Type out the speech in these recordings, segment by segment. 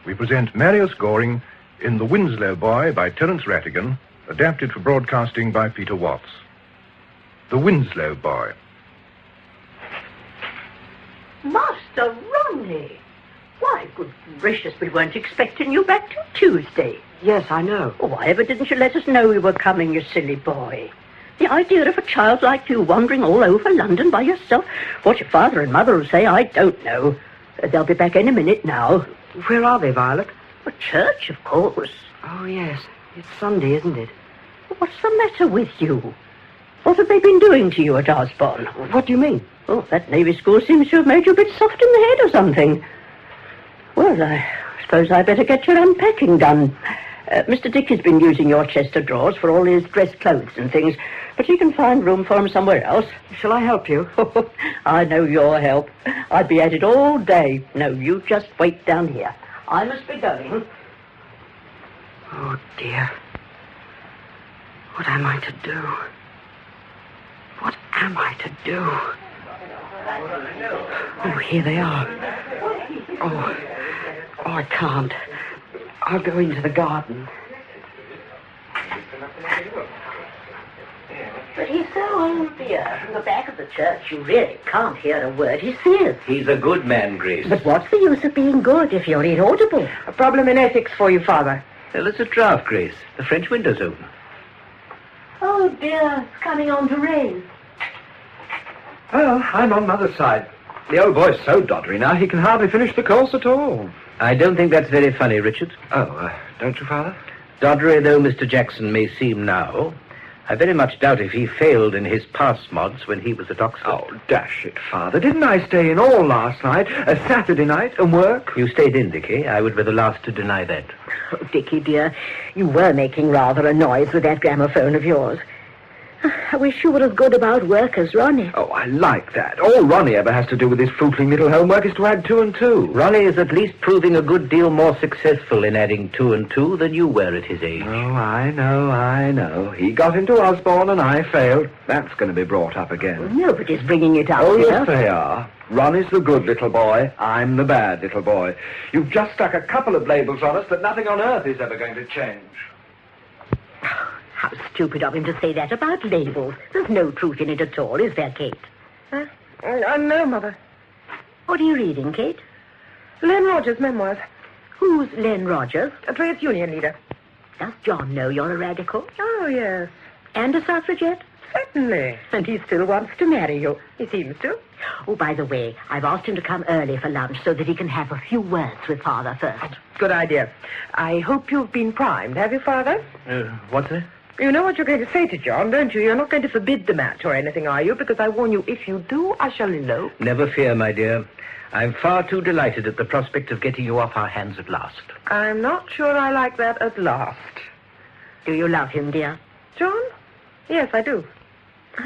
we present Marius Goring in The Winslow Boy by Terence Rattigan, adapted for broadcasting by Peter Watts. The Winslow Boy. Master Ronnie! Why, good gracious, we weren't expecting you back till Tuesday. Yes, I know. Oh, why ever didn't you let us know you were coming, you silly boy? The idea of a child like you wandering all over London by yourself. What your father and mother will say, I don't know. They'll be back any minute now. Where are they, Violet? For church, of course. Oh, yes. It's Sunday, isn't it? What's the matter with you? What have they been doing to you at Osborne? What do you mean? Oh, that Navy school seems to have made you a bit soft in the head or something. Well, I suppose I better get your unpacking done. Mr. Dick has been using your chest of drawers for all his dress clothes and things, but he can find room for them somewhere else. Shall I help you? I know your help. I'd be at it all day. No, you just wait down here. I must be going. Oh, dear. What am I to do? What am I to do? Oh, here they are. Oh, I can't. I'll go into the garden. But he's so old, dear. From the back of the church, you really can't hear a word he says. He's a good man, Grace. But what's the use of being good if you're inaudible? A problem in ethics for you, Father. Well, it's a draft, Grace. The French window's open. Oh, dear, it's coming on to rain. Well, I'm on Mother's side. The old boy's so doddery now, he can hardly finish the course at all. I don't think that's very funny, Richard. Oh, don't you, Father? Doddery though Mr. Jackson may seem now, I very much doubt if he failed in his pass mods when he was at Oxford. Oh, dash it, Father. Didn't I stay in all last night, a Saturday night, and work? You stayed in, Dickie. I would be the last to deny that. Oh, Dickie, dear, you were making rather a noise with that gramophone of yours. I wish you were as good about work as Ronnie. Oh, I like that. All Ronnie ever has to do with his footling little homework is to add 2 and 2. Ronnie is at least proving a good deal more successful in adding 2 and 2 than you were at his age. Oh, I know. He got into Osborne and I failed. That's going to be brought up again. Nobody's bringing it up, Oh, dear. yes, they are. Ronnie's the good little boy. I'm the bad little boy. You've just stuck a couple of labels on us that nothing on earth is ever going to change. How stupid of him to say that about labels. There's no truth in it at all, is there, Kate? Huh? No, Mother. What are you reading, Kate? Len Rogers' memoirs. Who's Len Rogers? A trades union leader. Does John know you're a radical? Oh, yes. And a suffragette? Certainly. And he still wants to marry you. He seems to. Oh, by the way, I've asked him to come early for lunch so that he can have a few words with Father first. Good idea. I hope you've been primed, have you, Father? What's that? You know what you're going to say to John, don't you? You're not going to forbid the match or anything, are you? Because I warn you, if you do, I shall elope. Never fear, my dear. I'm far too delighted at the prospect of getting you off our hands at last. I'm not sure I like that at last. Do you love him, dear? John? Yes, I do.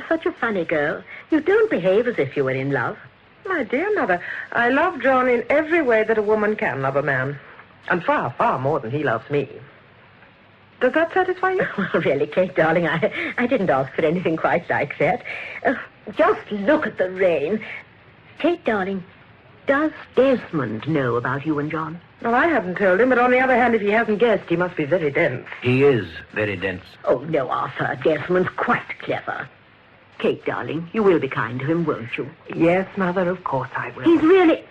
Such a funny girl. You don't behave as if you were in love. My dear Mother, I love John in every way that a woman can love a man. And far, far more than he loves me. Does that satisfy you? Well, really, Kate, darling, I didn't ask for anything quite like that. Just look at the rain. Kate, darling, does Desmond know about you and John? Well, I haven't told him, but on the other hand, if he hasn't guessed, he must be very dense. He is very dense. Oh, no, Arthur. Desmond's quite clever. Kate, darling, you will be kind to him, won't you? Yes, Mother, of course I will. He's really...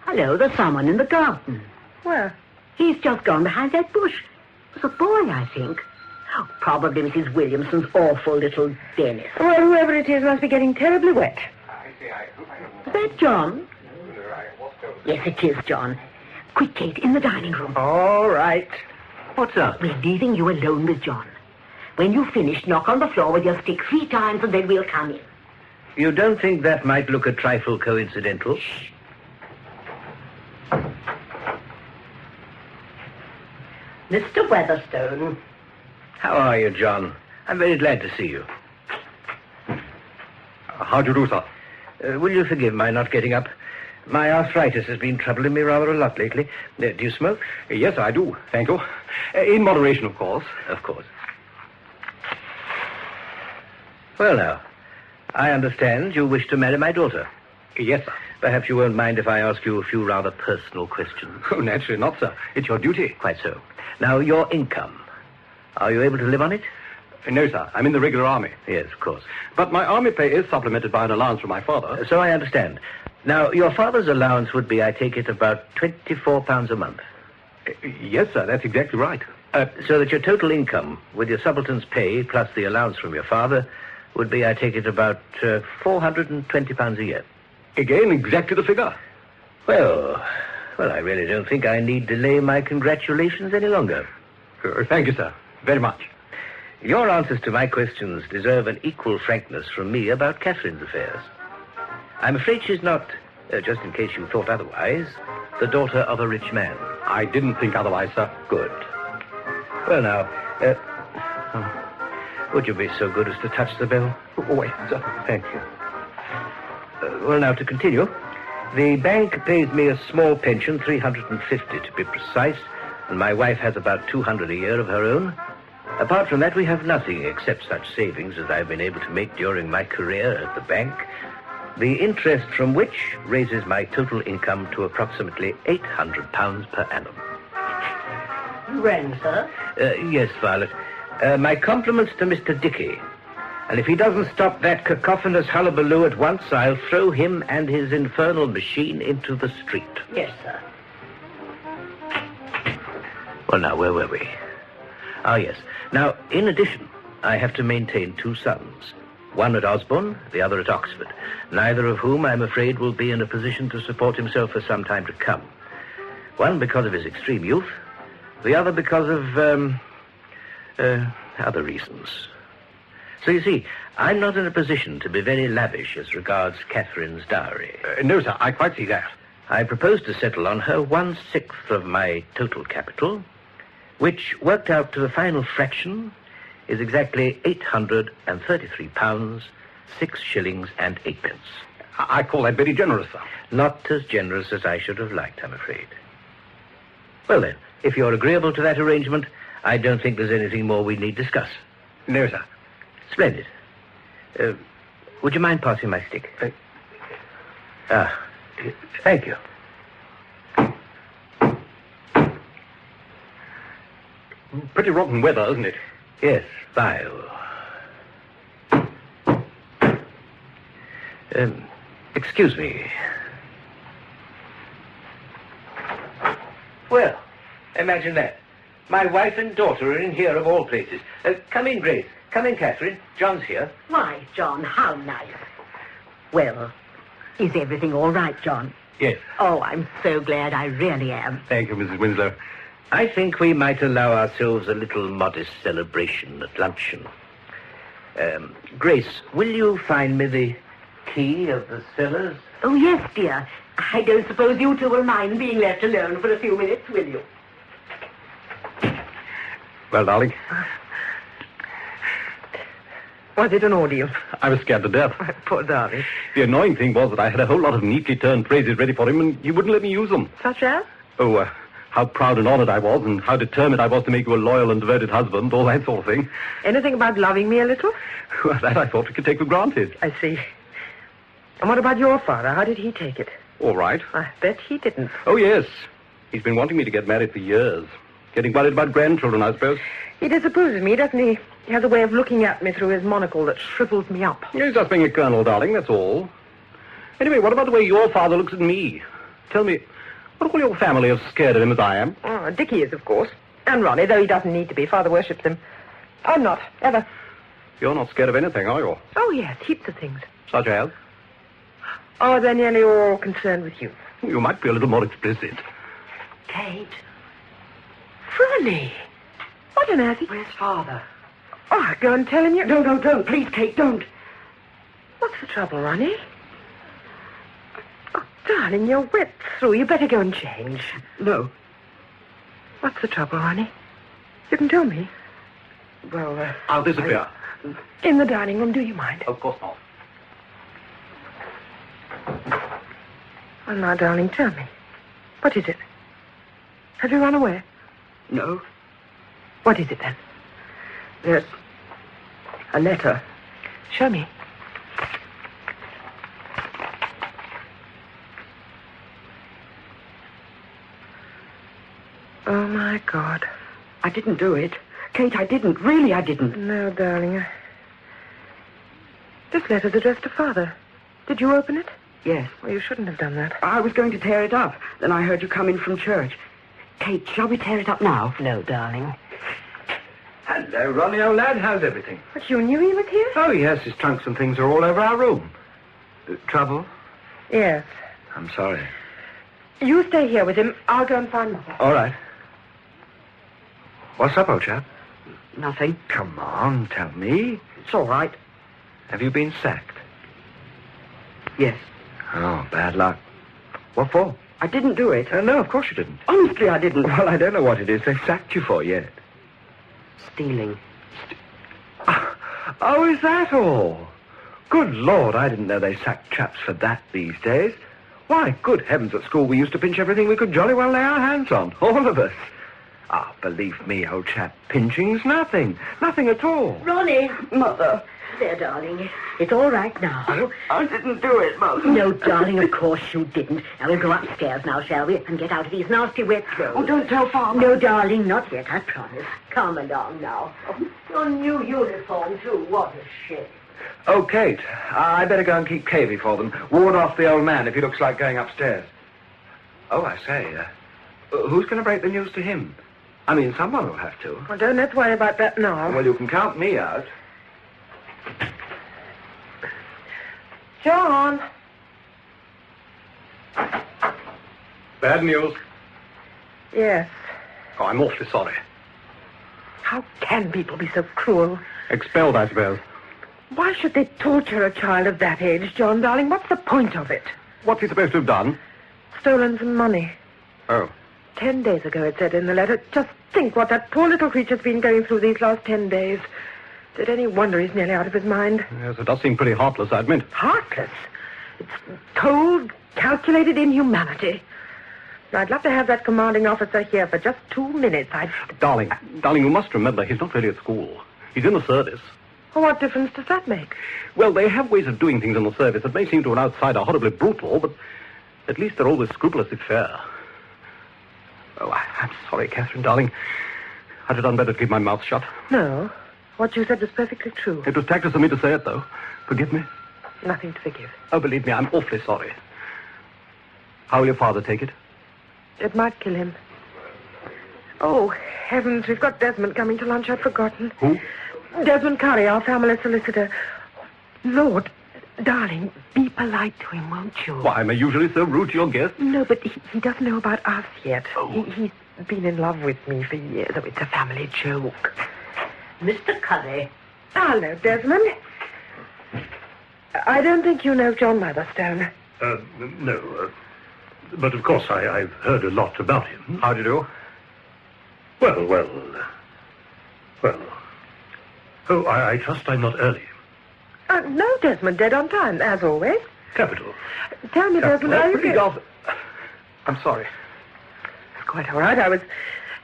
Hello, there's someone in the garden. Where? He's just gone behind that bush. It was a boy, I think. Oh, probably Mrs. Williamson's awful little Dennis. Well, whoever it is must be getting terribly wet. Is that John? Yes, it is, John. Quick, Kate, in the dining room. All right. What's up? We're leaving you alone with John. When you've finished, knock on the floor with your stick 3 times and then we'll come in. You don't think that might look a trifle coincidental? Mr. Weatherstone. How are you, John? I'm very glad to see you. How do you do, sir? Will you forgive my not getting up? My arthritis has been troubling me rather a lot lately. Do you smoke? Yes, I do. Thank you. In moderation, of course. Of course. Well, now, I understand you wish to marry my daughter. Yes, sir. Perhaps you won't mind if I ask you a few rather personal questions. Oh, naturally not, sir. It's your duty. Quite so. Now, your income. Are you able to live on it? No, sir. I'm in the regular army. Yes, of course. But my army pay is supplemented by an allowance from my father. So I understand. Now, your father's allowance would be, I take it, about £24 a month. Yes, sir. That's exactly right. So that your total income, with your subaltern's pay plus the allowance from your father, would be, I take it, about £420 a year. Again, exactly the figure. Well, I really don't think I need delay my congratulations any longer. Thank you, sir. Very much. Your answers to my questions deserve an equal frankness from me about Catherine's affairs. I'm afraid she's not, just in case you thought otherwise, the daughter of a rich man. I didn't think otherwise, sir. Good. Well, now, would you be so good as to touch the bell? Oh, wait, sir. Thank you. Well, now, to continue, the bank pays me a small pension, $350 to be precise, and my wife has about $200 a year of her own. Apart from that, we have nothing except such savings as I've been able to make during my career at the bank, the interest from which raises my total income to approximately £800 per annum. You rang, sir? Yes, Violet. My compliments to Mr. Dickey. And if he doesn't stop that cacophonous hullabaloo at once, I'll throw him and his infernal machine into the street. Yes, sir. Well, now, where were we? Ah, yes. Now, in addition, I have to maintain 2 sons. One at Osborne, the other at Oxford, neither of whom, I'm afraid, will be in a position to support himself for some time to come. One because of his extreme youth, the other because of, other reasons. So, you see, I'm not in a position to be very lavish as regards Catherine's dowry. No, sir, I quite see that. I propose to settle on her 1/6 of my total capital, which, worked out to the final fraction, is exactly £833, 6 shillings and 8 pence. I call that very generous, sir. Not as generous as I should have liked, I'm afraid. Well, then, if you're agreeable to that arrangement, I don't think there's anything more we need discuss. No, sir. Splendid. Would you mind passing my stick? Thank you. Pretty rotten weather, isn't it? Yes, vile. Excuse me. Well, imagine that. My wife and daughter are in here of all places. Come in, Grace. Come in, Catherine. John's here. Why, John, how nice. Well, is everything all right, John? Yes. Oh, I'm so glad. I really am. Thank you, Mrs. Winslow. I think we might allow ourselves a little modest celebration at luncheon. Grace, will you find me the key of the cellars? Oh, yes, dear. I don't suppose you two will mind being left alone for a few minutes, will you? Well, darling, Was it an ordeal? I was scared to death. Poor darling. The annoying thing was that I had a whole lot of neatly turned phrases ready for him, and he wouldn't let me use them. Such as? Oh, how proud and honored I was, and how determined I was to make you a loyal and devoted husband, all that sort of thing. Anything about loving me a little? Well, that I thought we could take for granted. I see. And what about your father? How did he take it? All right. I bet he didn't. Oh, yes. He's been wanting me to get married for years. Getting worried about grandchildren, I suppose. He disapproves of me, doesn't he? He has a way of looking at me through his monocle that shrivels me up. He's just being a colonel, darling, that's all. Anyway, what about the way your father looks at me? Tell me, what all your family as scared of him as I am? Oh, Dickie is, of course. And Ronnie, though he doesn't need to be. Father worships him. I'm not, ever. You're not scared of anything, are you? Oh, yes, heaps of things. Such as? Oh, they're nearly all concerned with you. You might be a little more explicit. Kate. Ronnie! What on earth? Where's Father? Oh, go and tell him you... No, don't. Please, Kate, don't. What's the trouble, Ronnie? Oh, darling, you're wet through. You better go and change. No. What's the trouble, Ronnie? You can tell me. Well, I'll disappear. In the dining room, do you mind? Of course not. Well, now, darling, tell me. What is it? Have you run away? No. What is it, then? There's a letter. Show me. Oh, my God. I didn't do it. Kate, I didn't. Really, I didn't. No, darling. This letter's addressed to Father. Did you open it? Yes. Well, you shouldn't have done that. I was going to tear it up. Then I heard you come in from church. Kate, shall we tear it up now? No, darling. Hello, Ronnie, old lad. How's everything? But you knew he was here? Oh, yes, his trunks and things are all over our room. Trouble? Yes. I'm sorry. You stay here with him. I'll go and find Mother. All right. What's up, old chap? Nothing. Come on, tell me. It's all right. Have you been sacked? Yes. Oh, bad luck. What for? I didn't do it. No, of course you didn't. Honestly, I didn't. Well, I don't know what it is they've sacked you for yet. Stealing. Oh, is that all? Good Lord, I didn't know they sacked chaps for that these days. Why, good heavens, at school we used to pinch everything we could jolly well lay our hands on. All of us. Ah, believe me, old chap, pinching's nothing. Nothing at all. Ronnie. Mother. There, darling. It's all right now. I didn't do it, Mother. No, darling, of course you didn't. Now we'll go upstairs now, shall we? And get out of these nasty wet clothes. Oh, don't tell Father. No, darling, not yet, I promise. Come along now. Your new uniform, too. What a shame. Oh, Kate, I better go and keep Cavey for them. Ward off the old man if he looks like going upstairs. Oh, I say, who's going to break the news to him? I mean, someone will have to. Well, don't let's worry about that now. Well, you can count me out. John. Bad news. Yes. Oh, I'm awfully sorry. How can people be so cruel? Expelled, I suppose. Why should they torture a child of that age, John, darling? What's the point of it? What's he supposed to have done? Stolen some money. Oh. 10 days ago, it said in the letter. Just think what that poor little creature's been going through these last 10 days. Is it any wonder he's nearly out of his mind? Yes, it does seem pretty heartless, I admit. Heartless? It's cold, calculated inhumanity. I'd love to have that commanding officer here for just 2 minutes. Darling, you must remember, he's not really at school. He's in the service. Well, what difference does that make? Well, they have ways of doing things in the service that may seem to an outsider horribly brutal, but at least they're always scrupulously fair. Oh, I'm sorry, Catherine, darling. I'd have done better to keep my mouth shut. No. What you said was perfectly true. It was tactless of me to say it, though. Forgive me. Nothing to forgive. Oh, believe me, I'm awfully sorry. How will your father take it? It might kill him. Oh, heavens, we've got Desmond coming to lunch. I'd forgotten. Who? Desmond Curry, our family solicitor. Lord, darling, be polite to him, won't you? Why, am I usually so rude to your guests? No, but he doesn't know about us yet. Oh. He's been in love with me for years. Oh, it's a family joke. Mr. Curry. Hello, Desmond. I don't think you know John Motherstone. No. But of course I've heard a lot about him. How do you do? Well. Oh, I trust I'm not early. No, Desmond, dead on time, as always. Capital. Tell me, Desmond, are you... Pretty Arthur. I'm sorry. It's quite all right. I was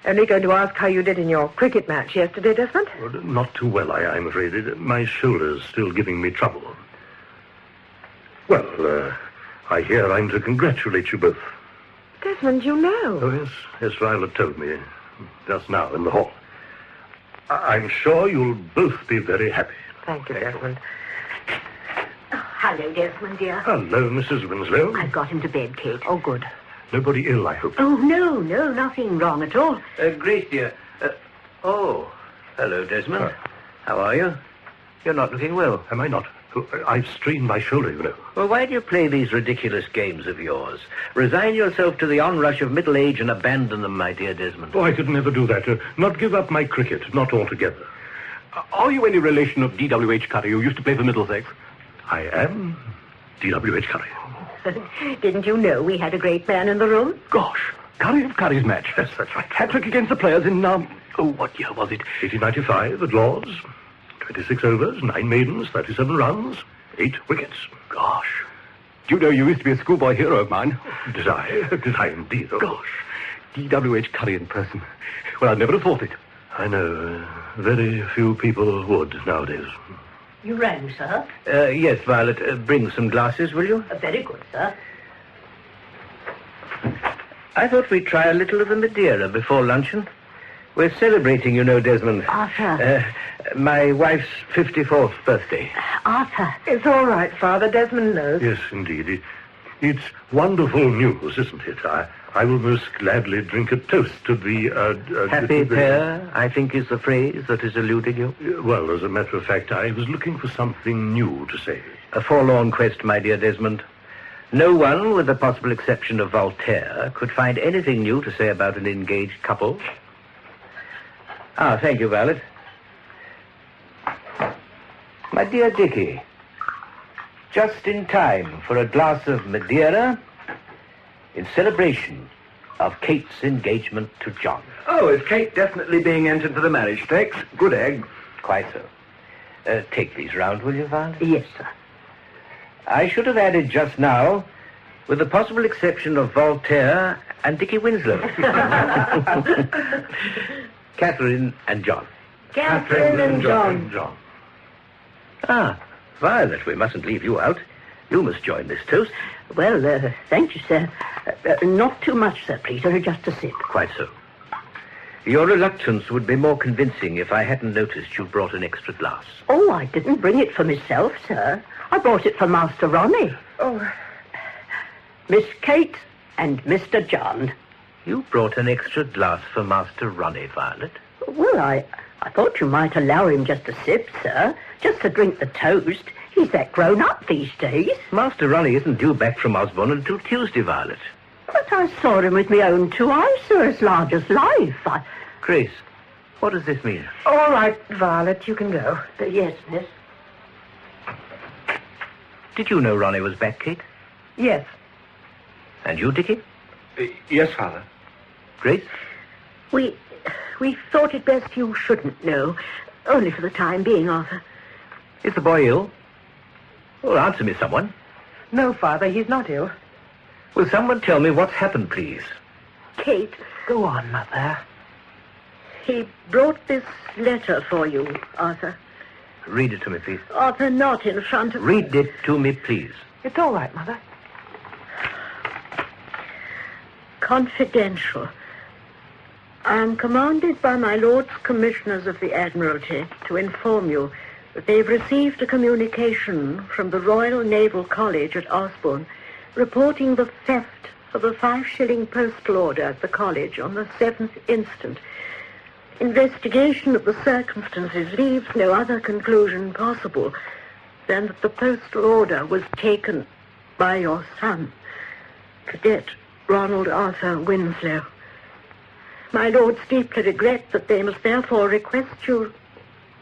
only going to ask how you did in your cricket match yesterday, Desmond. Well, not too well, I'm afraid. My shoulder's still giving me trouble. Well, I hear I'm to congratulate you both. Desmond, you know. Oh, yes, Violet told me just now in the hall. I'm sure you'll both be very happy. Thank you, Desmond. Oh, hello, Desmond, dear. Hello, Mrs. Winslow. I've got him to bed, Kate. Oh, good. Nobody ill, I hope. Oh, no, nothing wrong at all. Grace, dear. Hello, Desmond. How are you? You're not looking well. Am I not? Oh, I've strained my shoulder, you know. Well, why do you play these ridiculous games of yours? Resign yourself to the onrush of middle age and abandon them, my dear Desmond. Oh, I could never do that. Not give up my cricket, not altogether. Are you any relation of D.W.H. Curry, who used to play for Middlesex? I am D.W.H. Curry. Didn't you know we had a great man in the room? Gosh, Curry of Curry's match. Yes, that's right. Hat-trick against the players in, what year was it? 1895 at Lord's. 26 overs, 9 maidens, 37 runs, 8 wickets. Gosh. Do you know you used to be a schoolboy hero of mine? Did I? Did I indeed? Oh. Gosh. D.W.H. Curry in person. Well, I'd never have thought it. I know. Very few people would nowadays. You rang, sir. Yes, Violet. Bring some glasses, will you? Very good, sir. I thought we'd try a little of the Madeira before luncheon. We're celebrating, you know, Desmond. Arthur. My wife's 54th birthday. Arthur. It's all right, Father. Desmond knows. Yes, indeed. It's wonderful news, isn't it? I will most gladly drink a toast to the... Happy pair, I think, is the phrase that is eluding you. Well, as a matter of fact, I was looking for something new to say. A forlorn quest, my dear Desmond. No one, with the possible exception of Voltaire, could find anything new to say about an engaged couple. Ah, thank you, Violet. My dear Dickie, just in time for a glass of Madeira in celebration of Kate's engagement to John. Oh, is Kate definitely being entered for the marriage stakes? Good egg. Quite so. Take these round, will you, Violet? Yes, sir. I should have added just now, with the possible exception of Voltaire and Dickie Winslow. Catherine and John. Catherine and John. Ah, Violet, we mustn't leave you out. You must join this toast. Well, thank you, sir. Not too much, sir, please. Only just a sip. Quite so. Your reluctance would be more convincing if I hadn't noticed you brought an extra glass. Oh, I didn't bring it for myself, sir. I brought it for Master Ronnie. Oh, Miss Kate and Mr. John. You brought an extra glass for Master Ronnie, Violet. Well, I thought you might allow him just a sip, sir. Just to drink the toast. He's that grown up these days. Master Ronnie isn't due back from Osborne until Tuesday, Violet. But I saw him with my own 2 eyes, sir, as large as life. Grace, what does this mean? all right, Violet, you can go. Yes, miss. Did you know Ronnie was back, Kate? Yes. And you, Dickie? Yes, Father. Grace? We thought it best you shouldn't know. Only for the time being, Arthur. Is the boy ill? Well, answer me, someone. No, Father, he's not ill. Will someone tell me what's happened, please? Kate, Go on, Mother. he brought this letter for you, Arthur. Read it to me, please. Arthur, not in front of... Read it to me, please. It's all right, Mother. Confidential. I am commanded by my Lords Commissioners of the Admiralty to inform you that they've received a communication from the Royal Naval College at Osborne reporting the theft of a 5-shilling postal order at the college on the 7th instant. Investigation of the circumstances leaves no other conclusion possible than that the postal order was taken by your son, Cadet Ronald Arthur Winslow. My lords deeply regret that they must therefore request you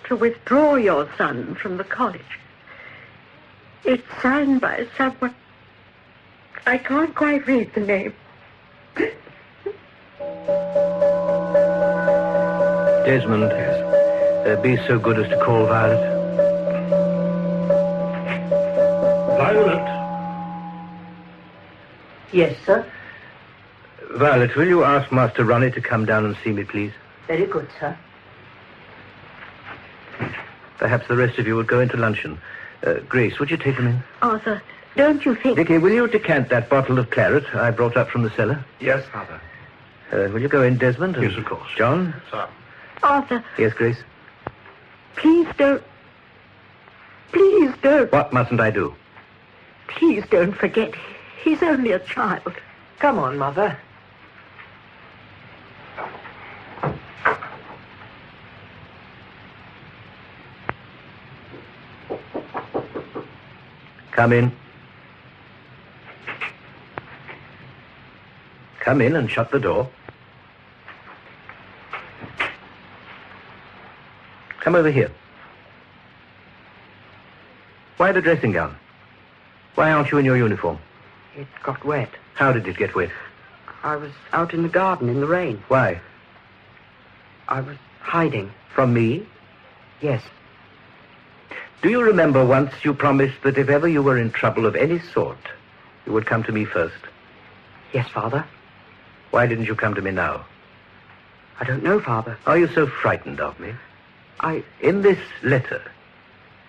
to withdraw your son from the college. It's signed by someone. I can't quite read the name. Desmond, be so good as to call Violet. Violet! Yes, sir. Violet, will you ask Master Ronnie to come down and see me, please? Very good, sir. Perhaps the rest of you would go into luncheon. Grace, would you take them in? Arthur, don't you think... Dickie, will you decant that bottle of claret I brought up from the cellar? Yes, Father. Will you go in, Desmond? Yes, of course. John? Sir. Arthur, Yes, Grace? please don't... Please don't... What mustn't I do? Please don't forget. He's only a child. Come on, Mother. Come in. Come in and shut the door. Come over here. Why the dressing gown? Why aren't you in your uniform? It got wet. How did it get wet? I was out in the garden in the rain. Why? I was hiding. From me? Yes. Do you remember once you promised that if ever you were in trouble of any sort, you would come to me first? Yes, Father. Why didn't you come to me now? I don't know, Father. Are you so frightened of me? In this letter,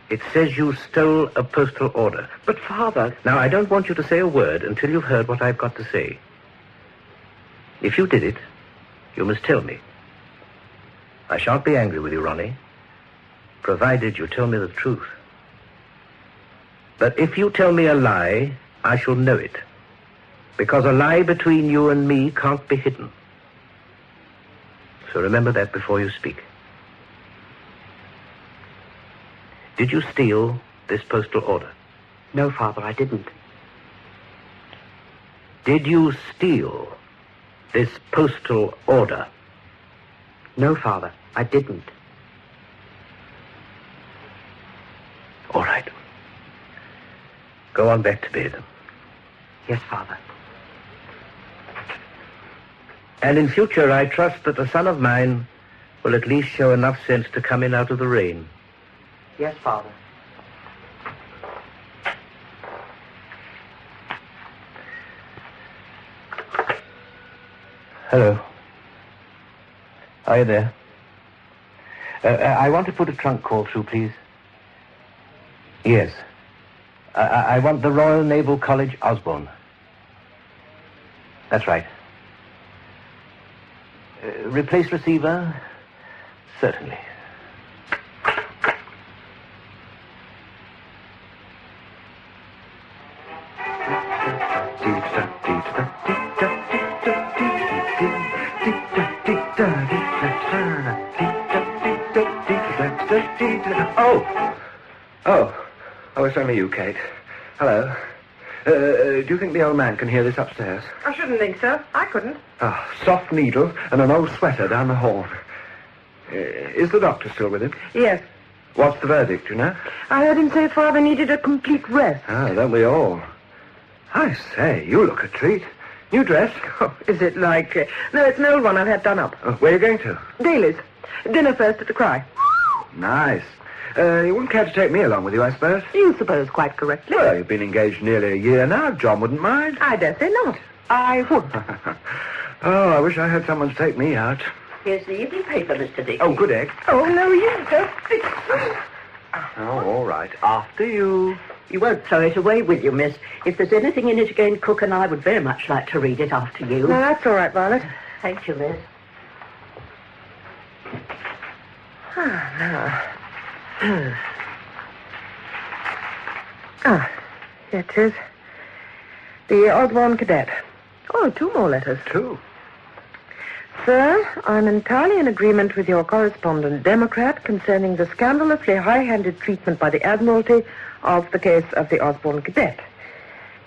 it says you stole a postal order. But, Father... Now, I don't want you to say a word until you've heard what I've got to say. If you did it, you must tell me. I shan't be angry with you, Ronnie, provided you tell me the truth. But if you tell me a lie, I shall know it, because a lie between you and me can't be hidden. So remember that before you speak. Did you steal this postal order? No, Father, I didn't. Did you steal this postal order? No, Father, I didn't. All right. Go on back to bed. Yes, Father. And in future, I trust that a son of mine will at least show enough sense to come in out of the rain. Yes, Father. Hello. Are you there? I want to put a trunk call through, please. Yes. I want the Royal Naval College, Osborne. That's right. Replace receiver? Certainly. Oh, it's only you, Kate. Hello. Do you think the old man can hear this upstairs? I shouldn't think so. I couldn't. Oh, soft needle and an old sweater down the hall. Is the doctor still with him? Yes. What's the verdict, you know? I heard him say Father needed a complete rest. Ah, don't we all? I say, you look a treat. New dress? Oh, is it like... no, it's an old one I've had done up. Where are you going to? Daly's. Dinner first at the Cry. Nice. You wouldn't care to take me along with you, I suppose? You suppose quite correctly. Well, you've been engaged nearly a year now. John wouldn't mind. I dare say not. I would. Oh, I wish I had someone to take me out. Here's the evening paper, Mr. Dick. Oh, good egg. Oh, no, you don't. Oh, all right. After you. You won't throw it away, will you, miss? If there's anything in it again, Cook and I would very much like to read it after you. No, that's all right, Violet. Thank you, miss. Here it is. The Osborne cadet. Oh, 2 more letters. 2? Sir, I'm entirely in agreement with your correspondent Democrat concerning the scandalously high-handed treatment by the Admiralty of the case of the Osborne cadet.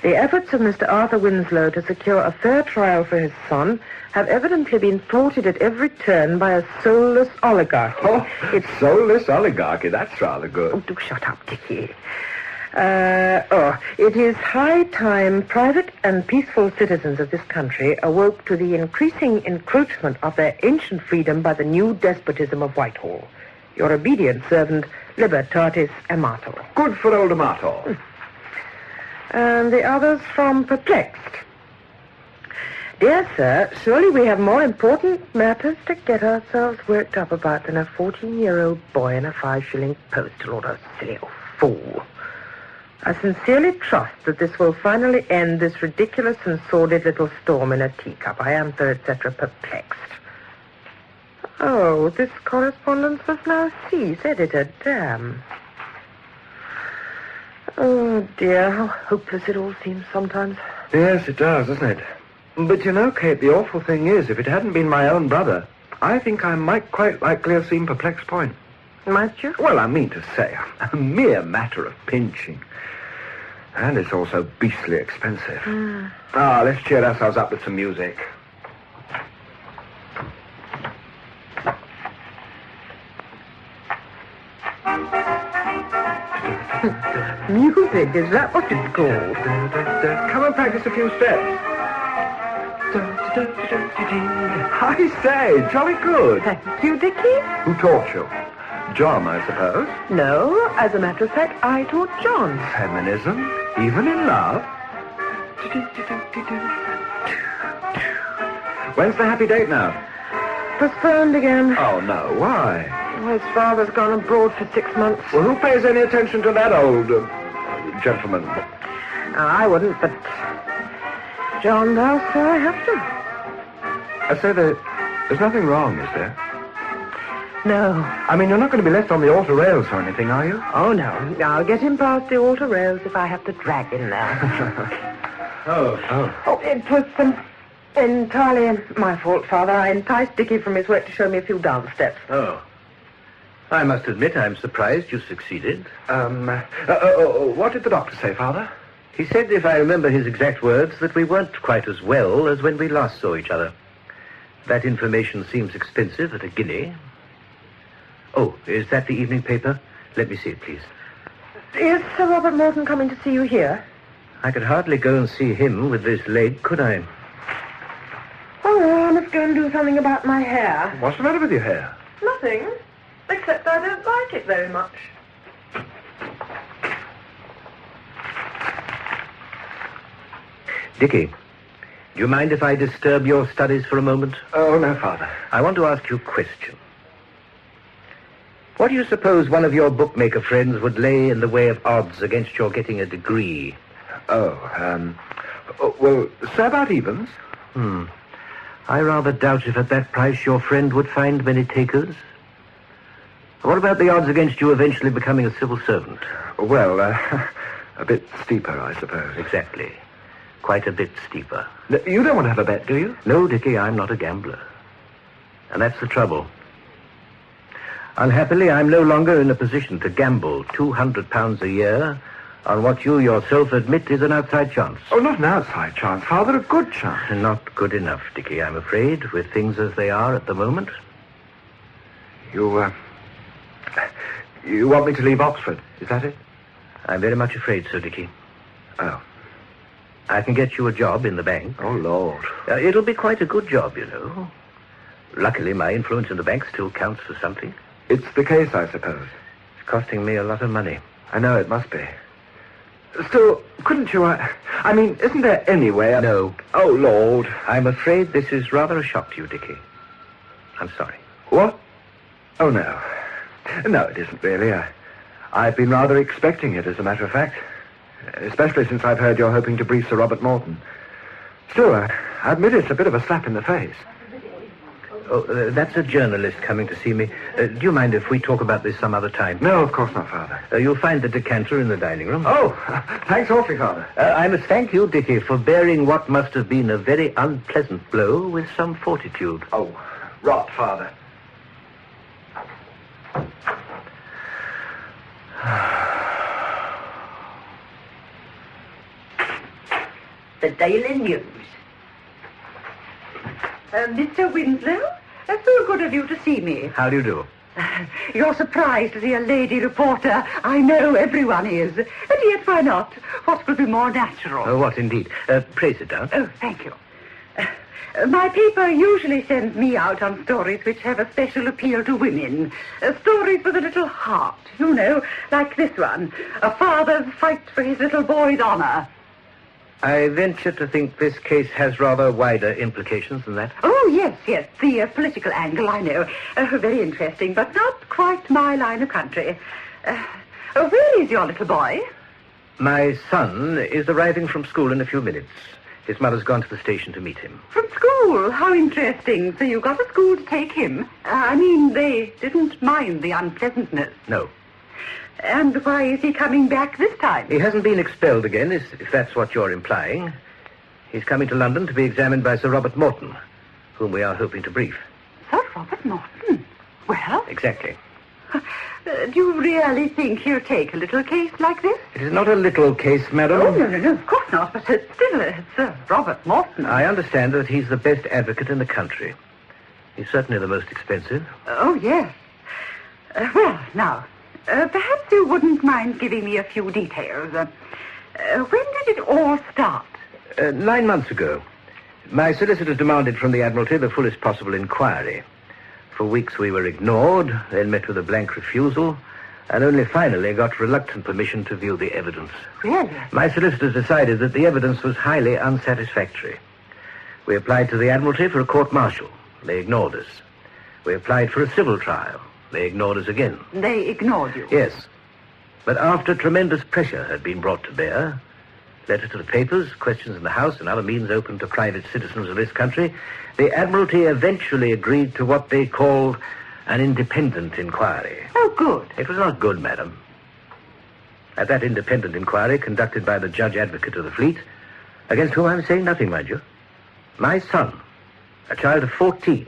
The efforts of Mr. Arthur Winslow to secure a fair trial for his son have evidently been thwarted at every turn by a soulless oligarchy. Oh, it's soulless oligarchy. That's rather good. Oh, do shut up, Dickie. It is high time private and peaceful citizens of this country awoke to the increasing encroachment of their ancient freedom by the new despotism of Whitehall. Your obedient servant, Libertatis Amato. Good for old Amato. And the others from Perplexed. Dear sir, surely we have more important matters to get ourselves worked up about than a 14-year-old boy and a 5-shilling postal order, silly old fool. I sincerely trust that this will finally end this ridiculous and sordid little storm in a teacup. I am, sir, etc., Perplexed. Oh, this correspondence was now cease, editor. Damn. Oh, dear, how hopeless it all seems sometimes. Yes, it does, doesn't it? But you know, Kate, the awful thing is, if it hadn't been my own brother, I think I might quite likely have seen Perplexed Point. Might you? Well, I mean to say, a mere matter of pinching. And it's also beastly expensive. Let's cheer ourselves up with some music. Music, is that what it's called? Come and practice a few steps. I say, jolly good. Thank you, Dickie. Who taught you? John, I suppose. No, as a matter of fact, I taught John. Feminism? Even in love? When's the happy date now? Postponed again. Oh, no. Why? Well, his father's gone abroad for 6 months. Well, who pays any attention to that old gentleman? I wouldn't, but John does, so I have to. I say there's nothing wrong, is there? No. I mean, you're not going to be left on the altar rails or anything, are you? Oh, no. I'll get him past the altar rails if I have to drag him there. Oh, it was entirely my fault, Father. I enticed Dickie from his work to show me a few dance steps. Oh. I must admit I'm surprised you succeeded. What did the doctor say, Father? He said, if I remember his exact words, that we weren't quite as well as when we last saw each other. That information seems expensive at £1. Oh, is that the evening paper? Let me see it, please. Is Sir Robert Morton coming to see you here? I could hardly go and see him with this leg, could I? Oh, well, I must go and do something about my hair. What's the matter with your hair? Nothing, except I don't like it very much. Dickie, do you mind if I disturb your studies for a moment? Oh, no, Father. I want to ask you a question. What do you suppose one of your bookmaker friends would lay in the way of odds against your getting a degree? Well, say about evens. I rather doubt if at that price your friend would find many takers. What about the odds against you eventually becoming a civil servant? Well, a bit steeper, I suppose. Exactly. Quite a bit steeper. You don't want to have a bet, do you? No, Dickie, I'm not a gambler. And that's the trouble. Unhappily, I'm no longer in a position to gamble £200 a year on what you yourself admit is an outside chance. Oh, not an outside chance, Father, a good chance. Not good enough, Dickie, I'm afraid, with things as they are at the moment. You want me to leave Oxford, is that it? I'm very much afraid so, Dickie. Oh. I can get you a job in the bank. Oh, Lord. It'll be quite a good job, you know. Luckily, my influence in the bank still counts for something. It's the case, I suppose. It's costing me a lot of money. I know it must be. Still, couldn't you... I mean, isn't there any way... No. Oh, Lord. I'm afraid this is rather a shock to you, Dickie. I'm sorry. What? Oh, no. No, it isn't really. I've been rather expecting it, as a matter of fact. Especially since I've heard you're hoping to brief Sir Robert Morton. Still, I admit it's a bit of a slap in the face. Oh, that's a journalist coming to see me. Do you mind if we talk about this some other time? No, of course not, Father. You'll find the decanter in the dining room. Oh, thanks awfully, Father. I must thank you, Dickie, for bearing what must have been a very unpleasant blow with some fortitude. Oh, rot, Father. The Daily News. Mr. Winslow, so good of you to see me. How do you do? You're surprised to see a lady reporter. I know everyone is. And yet, why not? What could be more natural? Oh, what indeed? Pray sit down. Oh, thank you. My paper usually sends me out on stories which have a special appeal to women. Stories with a little heart, you know, like this one. A father's fight for his little boy's honor. I venture to think this case has rather wider implications than that. Oh, yes. The political angle, I know. Very interesting, but not quite my line of country. Where is your little boy? My son is arriving from school in a few minutes. His mother's gone to the station to meet him. From school? How interesting. So you got a school to take him. I mean, they didn't mind the unpleasantness. No. And why is he coming back this time? He hasn't been expelled again, if that's what you're implying. He's coming to London to be examined by Sir Robert Morton, whom we are hoping to brief. Sir Robert Morton? Well? Exactly. Do you really think he'll take a little case like this? It is not a little case, madam. Oh, no, of course not. But still, it's Sir Robert Morton. I understand that he's the best advocate in the country. He's certainly the most expensive. Oh, yes. Well, now... perhaps you wouldn't mind giving me a few details. When did it all start? 9 months ago. My solicitors demanded from the Admiralty the fullest possible inquiry. For weeks we were ignored, then met with a blank refusal, and only finally got reluctant permission to view the evidence. Really? My solicitors decided that the evidence was highly unsatisfactory. We applied to the Admiralty for a court-martial. They ignored us. We applied for a civil trial. They ignored us again. They ignored you? Yes. But after tremendous pressure had been brought to bear, letters to the papers, questions in the House, and other means open to private citizens of this country, the Admiralty eventually agreed to what they called an independent inquiry. Oh, good. It was not good, madam. At that independent inquiry, conducted by the Judge Advocate of the Fleet, against whom I'm saying nothing, mind you, my son, a child of 14,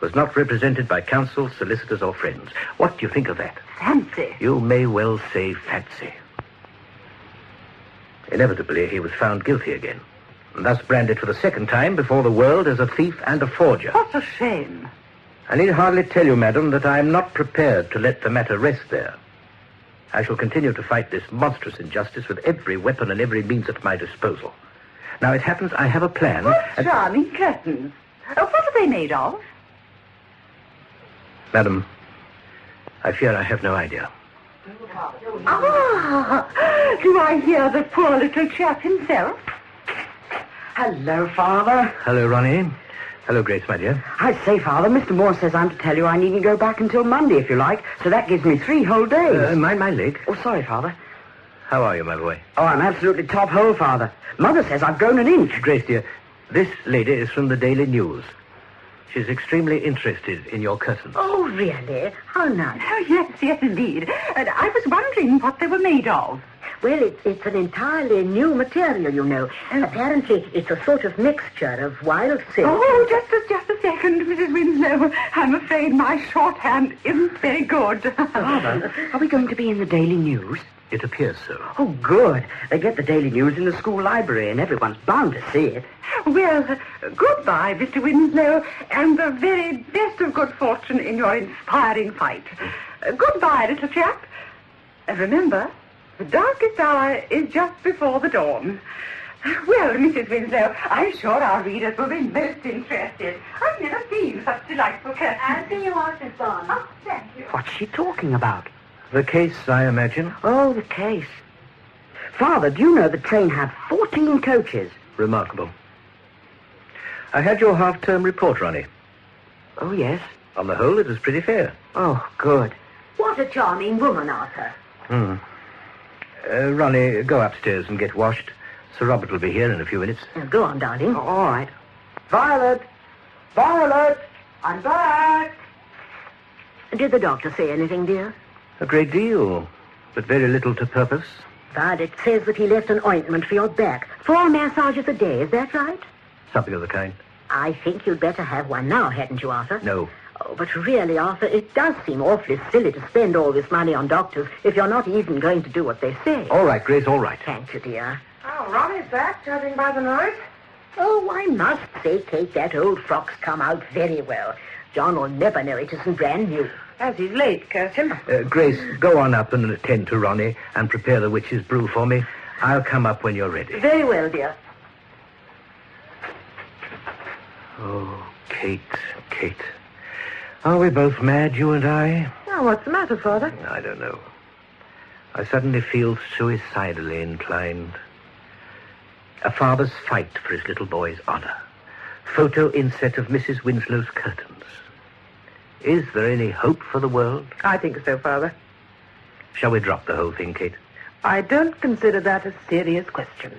was not represented by counsel, solicitors, or friends. What do you think of that? Fancy. You may well say fancy. Inevitably, he was found guilty again, and thus branded for the second time before the world as a thief and a forger. What a shame. I need hardly tell you, madam, that I am not prepared to let the matter rest there. I shall continue to fight this monstrous injustice with every weapon and every means at my disposal. Now, it happens I have a plan... What charming curtains. What are they made of? Madam, I fear I have no idea. Ah, do I hear the poor little chap himself? Hello, Father. Hello, Ronnie. Hello, Grace, my dear. I say, Father, Mr. Moore says I'm to tell you I needn't go back until Monday, if you like, so that gives me 3 whole days. Mind my leg. Oh, sorry, Father. How are you, my boy? Oh, I'm absolutely top hole, Father. Mother says I've grown an inch. Grace, dear, this lady is from the Daily News. She's extremely interested in your curtains. Oh, really? How nice. Oh, yes, indeed. I was wondering what they were made of. Well, it's an entirely new material, you know. Apparently, it's a sort of mixture of wild silk. Oh, just a second, Mrs. Winslow. I'm afraid my shorthand isn't very good. Father, are we going to be in the Daily News? It appears so. Oh, good. They get the Daily News in the school library, and everyone's bound to see it. Well, goodbye, Mr. Winslow, and the very best of good fortune in your inspiring fight. Goodbye, little chap. Remember, the darkest hour is just before the dawn. Well, Mrs. Winslow, I'm sure our readers will be most interested. I've never seen such delightful curtains. I'll see you off, Miss Bond. Oh, thank you. What's she talking about? The case, I imagine. Oh, the case. Father, do you know the train had 14 coaches? Remarkable. I had your half-term report, Ronnie. Oh, yes. On the whole, it was pretty fair. Oh, good. What a charming woman, Arthur. Ronnie, go upstairs and get washed. Sir Robert will be here in a few minutes. Go on, darling. Oh, all right. Violet! Violet! I'm back! Did the doctor say anything, dear? A great deal, but very little to purpose. Violet says that he left an ointment for your back. 4 massages a day, is that right? Something of the kind. I think you'd better have one now, hadn't you, Arthur? No. Oh, but really, Arthur, it does seem awfully silly to spend all this money on doctors if you're not even going to do what they say. All right, Grace, all right. Thank you, dear. Oh, Ronnie's back, judging by the noise. Oh, I must say, Kate, that old frock's come out very well. John will never know it isn't brand new. As he's late, curse him. Grace, go on up and attend to Ronnie and prepare the witch's brew for me. I'll come up when you're ready. Very well, dear. Oh, Kate. Are we both mad, you and I? Now, what's the matter, Father? I don't know. I suddenly feel suicidally inclined. A father's fight for his little boy's honor. Photo inset of Mrs. Winslow's curtains. Is there any hope for the world? I think so, Father. Shall we drop the whole thing, Kate? I don't consider that a serious question.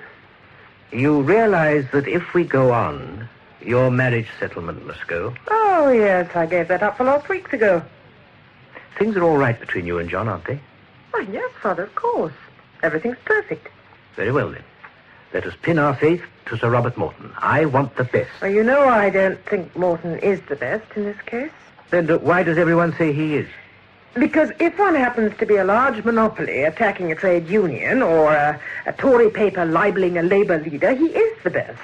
You realize that if we go on, your marriage settlement must go. Oh, yes, I gave that up for last weeks ago. Things are all right between you and John, aren't they? Oh, yes, Father, of course. Everything's perfect. Very well, then. Let us pin our faith to Sir Robert Morton. I want the best. Well, you know I don't think Morton is the best in this case. Then why does everyone say he is? Because if one happens to be a large monopoly attacking a trade union or a Tory paper libeling a Labour leader, he is the best.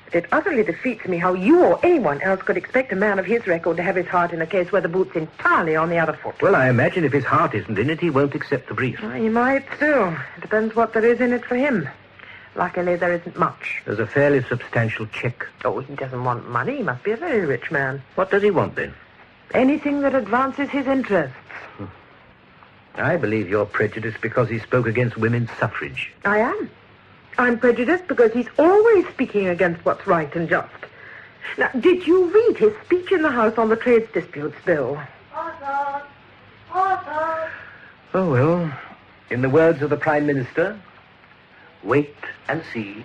But it utterly defeats me how you or anyone else could expect a man of his record to have his heart in a case where the boot's entirely on the other foot. Well, I imagine if his heart isn't in it, he won't accept the brief. Well, he might still. It depends what there is in it for him. Luckily, there isn't much. There's a fairly substantial check. Oh, he doesn't want money. He must be a very rich man. What does he want, then? Anything that advances his interests. I believe you're prejudiced because he spoke against women's suffrage. I am. I'm prejudiced because he's always speaking against what's right and just. Now, did you read his speech in the House on the Trades Disputes Bill? Arthur! Arthur! Oh, well, in the words of the Prime Minister, Wait and see.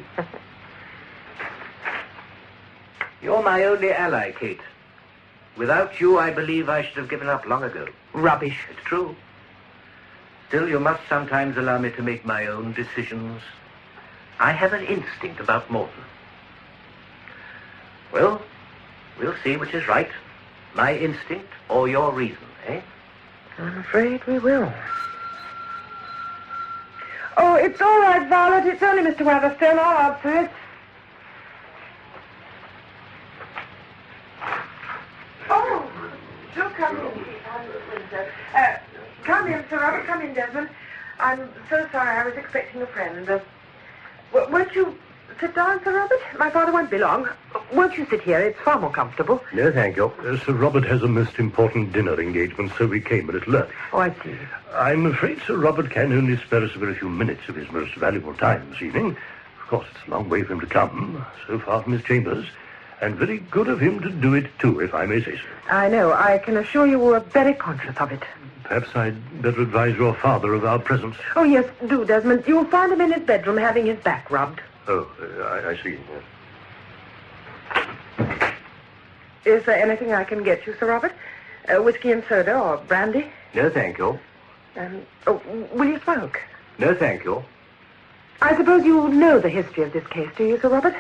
You're my only ally, Kate. Without you, I believe I should have given up long ago. Rubbish. It's true. Still, you must sometimes allow me to make my own decisions. I have an instinct about Morton. Well, we'll see which is right. My instinct or your reason, eh? I'm afraid we will. Oh, it's all right, Violet. It's only Mr. Weatherstone. I'll answer it. Oh, do come in, Winslow. Come in, Sir Robert. Come in, Desmond. I'm so sorry. I was expecting a friend. Won't you sit down, Sir Robert? My father won't be long. Won't you sit here? It's far more comfortable. No, thank you. Sir Robert has a most important dinner engagement, so we came a little early. Oh, I see. I'm afraid Sir Robert can only spare us a very few minutes of his most valuable time this evening. Of course, it's a long way for him to come, so far from his chambers, and very good of him to do it, too, if I may say so. I know. I can assure you we're very conscious of it. Perhaps I'd better advise your father of our presence. Oh, yes, do, Desmond. You'll find him in his bedroom having his back rubbed. Oh, I see. Yes. Is there anything I can get you, Sir Robert? Whiskey and soda or brandy? No, thank you. Will you smoke? No, thank you. I suppose you know the history of this case, do you, Sir Robert?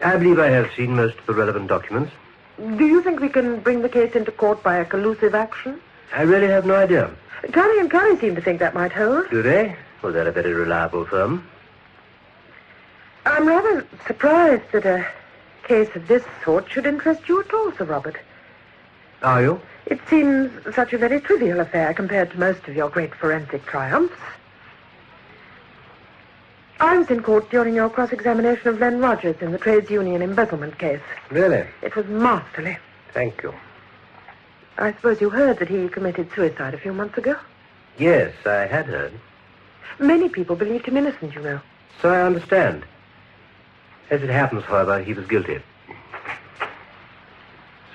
I believe I have seen most of the relevant documents. Do you think we can bring the case into court by a collusive action? I really have no idea. Curry and Curry seem to think that might hold. Do they? Well, they're a very reliable firm. I'm rather surprised that a case of this sort should interest you at all, Sir Robert. Are you? It seems such a very trivial affair compared to most of your great forensic triumphs. I was in court during your cross-examination of Len Rogers in the trades union embezzlement case. Really? It was masterly. Thank you. I suppose you heard that he committed suicide a few months ago? Yes, I had heard. Many people believed him innocent, you know. So I understand. As it happens, however, he was guilty.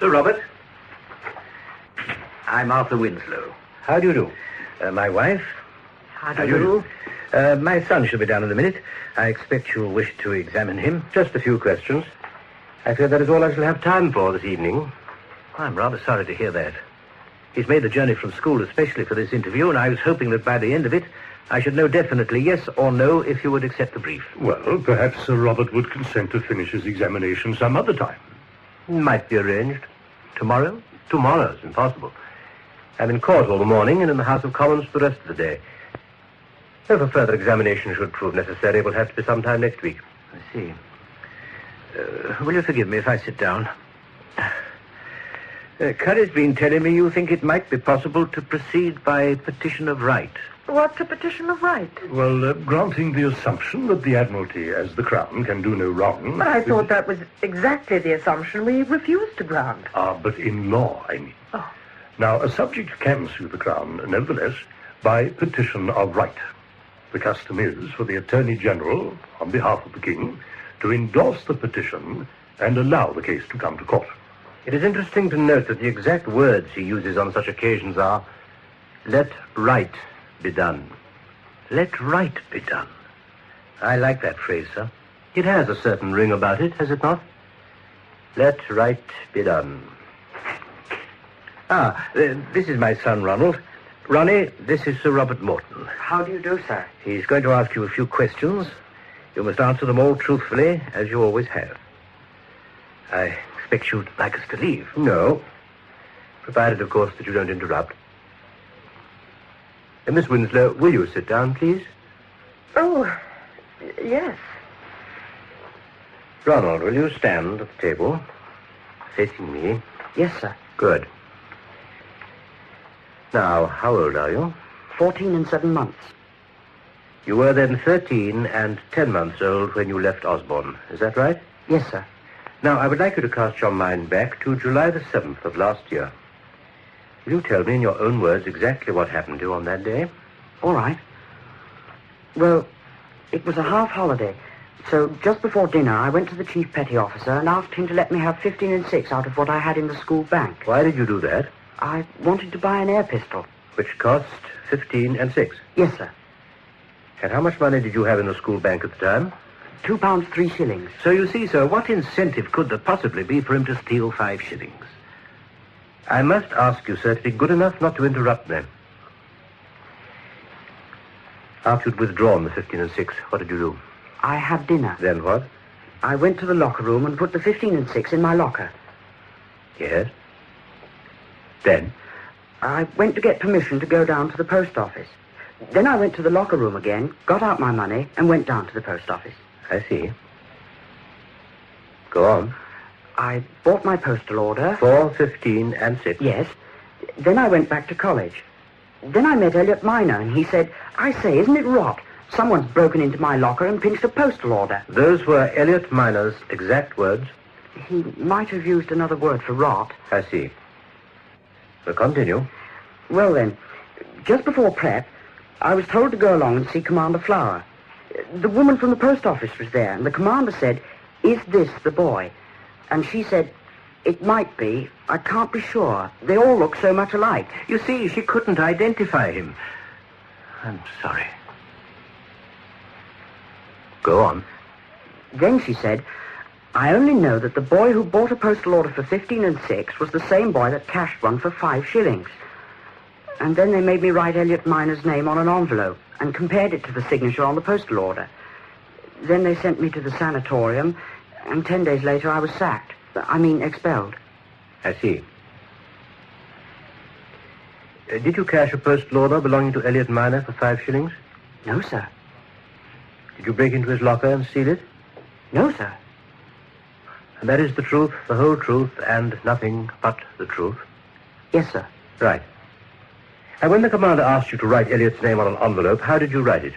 Sir Robert, I'm Arthur Winslow. How do you do? My wife? How do you do? My son shall be down in a minute. I expect you'll wish to examine him. Just a few questions. I fear that is all I shall have time for this evening. I'm rather sorry to hear that. He's made the journey from school especially for this interview, and I was hoping that by the end of it, I should know definitely yes or no if you would accept the brief. Well, perhaps Sir Robert would consent to finish his examination some other time. Might be arranged. Tomorrow? Tomorrow's impossible. I'm in court all the morning and in the House of Commons for the rest of the day. If a further examination should prove necessary, it will have to be sometime next week. I see. Will you forgive me if I sit down? Curry's been telling me you think it might be possible to proceed by petition of right. What's a petition of right? Well, granting the assumption that the Admiralty, as the Crown, can do no wrong... But I thought that was exactly the assumption we refused to grant. But in law, I mean. Oh. Now, a subject can sue the Crown, nevertheless, by petition of right. The custom is for the Attorney General, on behalf of the King, to endorse the petition and allow the case to come to court. It is interesting to note that the exact words he uses on such occasions are, let right be done. Let right be done. I like that phrase, sir. It has a certain ring about it, has it not? Let right be done. This is my son, Ronald. Ronnie, this is Sir Robert Morton. How do you do, sir? He's going to ask you a few questions. You must answer them all truthfully, as you always have. I expect you'd like us to leave. No. Provided, of course, that you don't interrupt. Miss Winslow, will you sit down, please? Oh, yes. Ronald, will you stand at the table, facing me? Yes, sir. Good. Now, how old are you? 14 and 7 months. You were then 13 and 10 months old when you left Osborne. Is that right? Yes, sir. Now, I would like you to cast your mind back to July the 7th of last year. Will you tell me in your own words exactly what happened to you on that day? All right. Well, it was a half holiday. So just before dinner, I went to the chief petty officer and asked him to let me have 15 and 6 out of what I had in the school bank. Why did you do that? I wanted to buy an air pistol. Which cost 15 and 6? Yes, sir. And how much money did you have in the school bank at the time? £2 3 shillings. So you see, sir, what incentive could there possibly be for him to steal 5 shillings? I must ask you, sir, to be good enough not to interrupt me. After you'd withdrawn the 15 and 6, what did you do? I had dinner. Then what? I went to the locker room and put the 15 and 6 in my locker. Yes. Then? I went to get permission to go down to the post office. Then I went to the locker room again, got out my money, and went down to the post office. I see. Go on. I bought my postal order. 4, 15, and 6. Yes. Then I went back to college. Then I met Elliot Minor, and he said, "I say, isn't it rot? Someone's broken into my locker and pinched a postal order." Those were Elliot Minor's exact words? He might have used another word for rot. I see. So continue. Well, then, just before prep, I was told to go along and see Commander Flower. The woman from the post office was there, and the commander said, "Is this the boy?" And she said, "It might be. I can't be sure. They all look so much alike." You see, she couldn't identify him. I'm sorry. Go on. Then she said, "I only know that the boy who bought a postal order for 15 and 6 was the same boy that cashed one for 5 shillings. And then they made me write Elliot Minor's name on an envelope and compared it to the signature on the postal order. Then they sent me to the sanatorium, and 10 days later I was sacked. Expelled. I see. Did you cash a postal order belonging to Elliot Minor for 5 shillings? No, sir. Did you break into his locker and steal it? No, sir. And that is the truth, the whole truth, and nothing but the truth? Yes, sir. Right. And when the commander asked you to write Elliot's name on an envelope, how did you write it?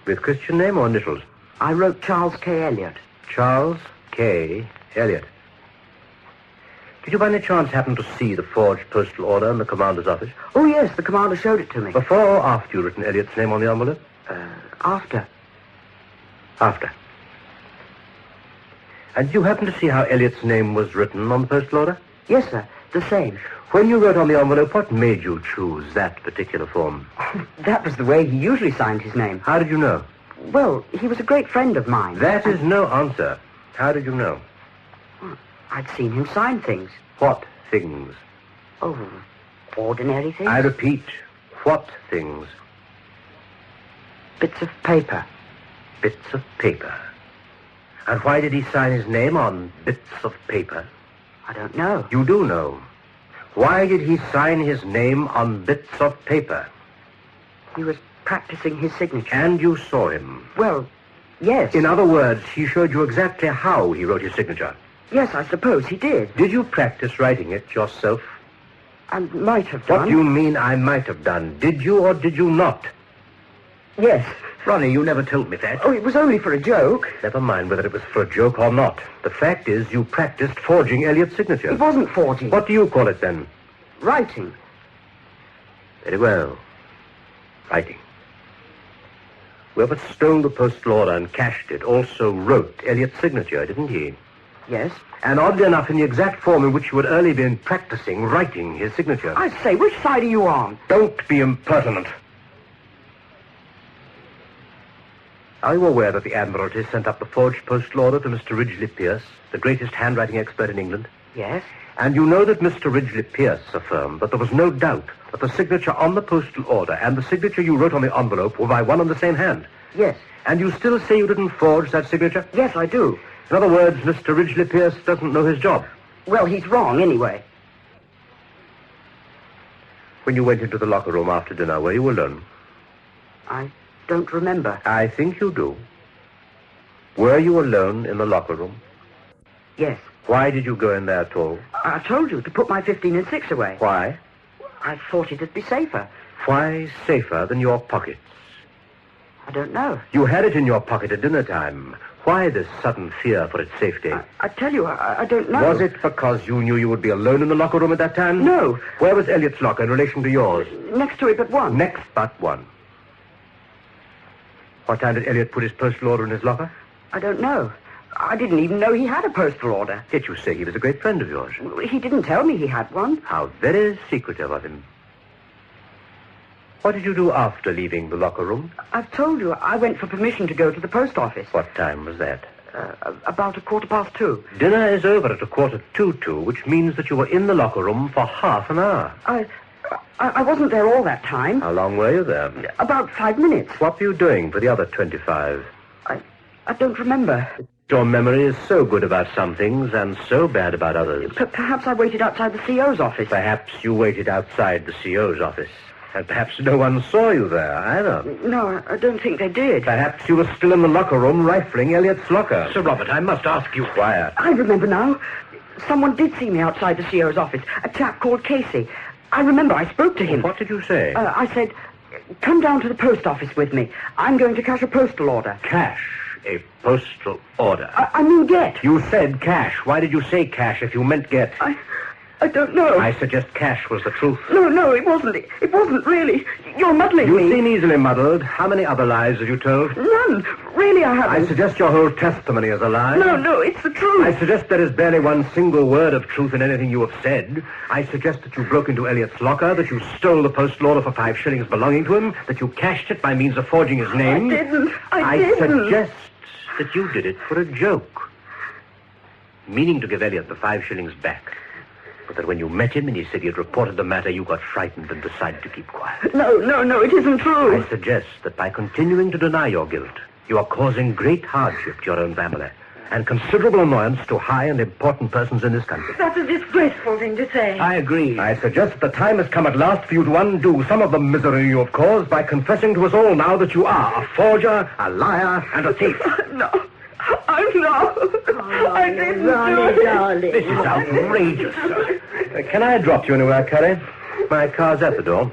With Christian name or initials? I wrote Charles K. Elliot. Charles K. Elliot. Did you by any chance happen to see the forged postal order in the commander's office? Oh, yes, the commander showed it to me. Before or after you written Elliot's name on the envelope? After. After. And did you happen to see how Elliot's name was written on the postal order? Yes, sir, the same. When you wrote on the envelope, what made you choose that particular form? That was the way he usually signed his name. How did you know? Well, he was a great friend of mine. That is no answer. How did you know? I'd seen him sign things. What things? Oh, ordinary things. I repeat, what things? Bits of paper. Bits of paper. And why did he sign his name on bits of paper? I don't know. You do know. Why did he sign his name on bits of paper? He was practicing his signature. And you saw him? Well, yes. In other words, he showed you exactly how he wrote his signature. Yes, I suppose he did. Did you practice writing it yourself? I might have done. What do you mean I might have done? Did you or did you not? Yes. Ronnie, you never told me that. Oh, it was only for a joke. Never mind whether it was for a joke or not. The fact is you practiced forging Elliot's signature. It wasn't forging. What do you call it then? Writing. Very well. Writing. Whoever stole the postal order and cashed it also wrote Elliot's signature, didn't he? Yes. And oddly enough, in the exact form in which you had earlier been practicing writing his signature. I say, which side are you on? Don't be impertinent. Are you aware that the Admiralty sent up the forged postal order to Mr. Ridgely Pierce, the greatest handwriting expert in England? Yes. And you know that Mr. Ridgely Pierce affirmed that there was no doubt that the signature on the postal order and the signature you wrote on the envelope were by one and the same hand? Yes. And you still say you didn't forge that signature? Yes, I do. In other words, Mr. Ridgely Pierce doesn't know his job. Well, he's wrong anyway. When you went into the locker room after dinner, were you alone? I don't remember. I think you do. Were you alone in the locker room? Yes. Why did you go in there at all? I told you to put my 15 and 6 away. Why? I thought it'd be safer. Why safer than your pockets? I don't know. You had it in your pocket at dinner time. Why this sudden fear for its safety? I tell you, I don't know. Was it because you knew you would be alone in the locker room at that time? No. Where was Elliot's locker in relation to yours? Next to it but one. Next but one. What time did Elliot put his postal order in his locker? I don't know. I didn't even know he had a postal order. Yet you say he was a great friend of yours. He didn't tell me he had one. How very secretive of him. What did you do after leaving the locker room? I've told you, I went for permission to go to the post office. What time was that? About 2:15. Dinner is over at 1:45, which means that you were in the locker room for half an hour. I wasn't there all that time. How long were you there? About 5 minutes. What were you doing for the other 25? I don't remember. Your memory is so good about some things and so bad about others. Perhaps I waited outside the CO's office. Perhaps you waited outside the CO's office. And perhaps no one saw you there, either. No, I don't think they did. Perhaps you were still in the locker room rifling Elliot's locker. Sir Robert, I must ask you. Quiet. I remember now. Someone did see me outside the CO's office. A chap called Casey. I remember I spoke to him. What did you say? I said, come down to the post office with me. I'm going to cash a postal order. Cash? A postal order? I mean get. You said cash. Why did you say cash if you meant get? I don't know. I suggest cash was the truth. No, it wasn't. It wasn't really. You're muddling me. You seem easily muddled. How many other lies have you told? None. Really, I haven't. I suggest your whole testimony is a lie. No, it's the truth. I suggest there is barely one single word of truth in anything you have said. I suggest that you broke into Elliot's locker, that you stole the postal order for 5 shillings belonging to him, that you cashed it by means of forging his name. I didn't. I suggest that you did it for a joke, meaning to give Elliot the 5 shillings back. But that when you met him and he said he had reported the matter, you got frightened and decided to keep quiet. No, it isn't true. I suggest that by continuing to deny your guilt, you are causing great hardship to your own family and considerable annoyance to high and important persons in this country. That's a disgraceful thing to say. I agree. I suggest that the time has come at last for you to undo some of the misery you have caused by confessing to us all now that you are a forger, a liar, and a thief. No. I'm not. I didn't do it. Darling. This is outrageous, sir. Can I drop you anywhere, Curry? My car's at the door.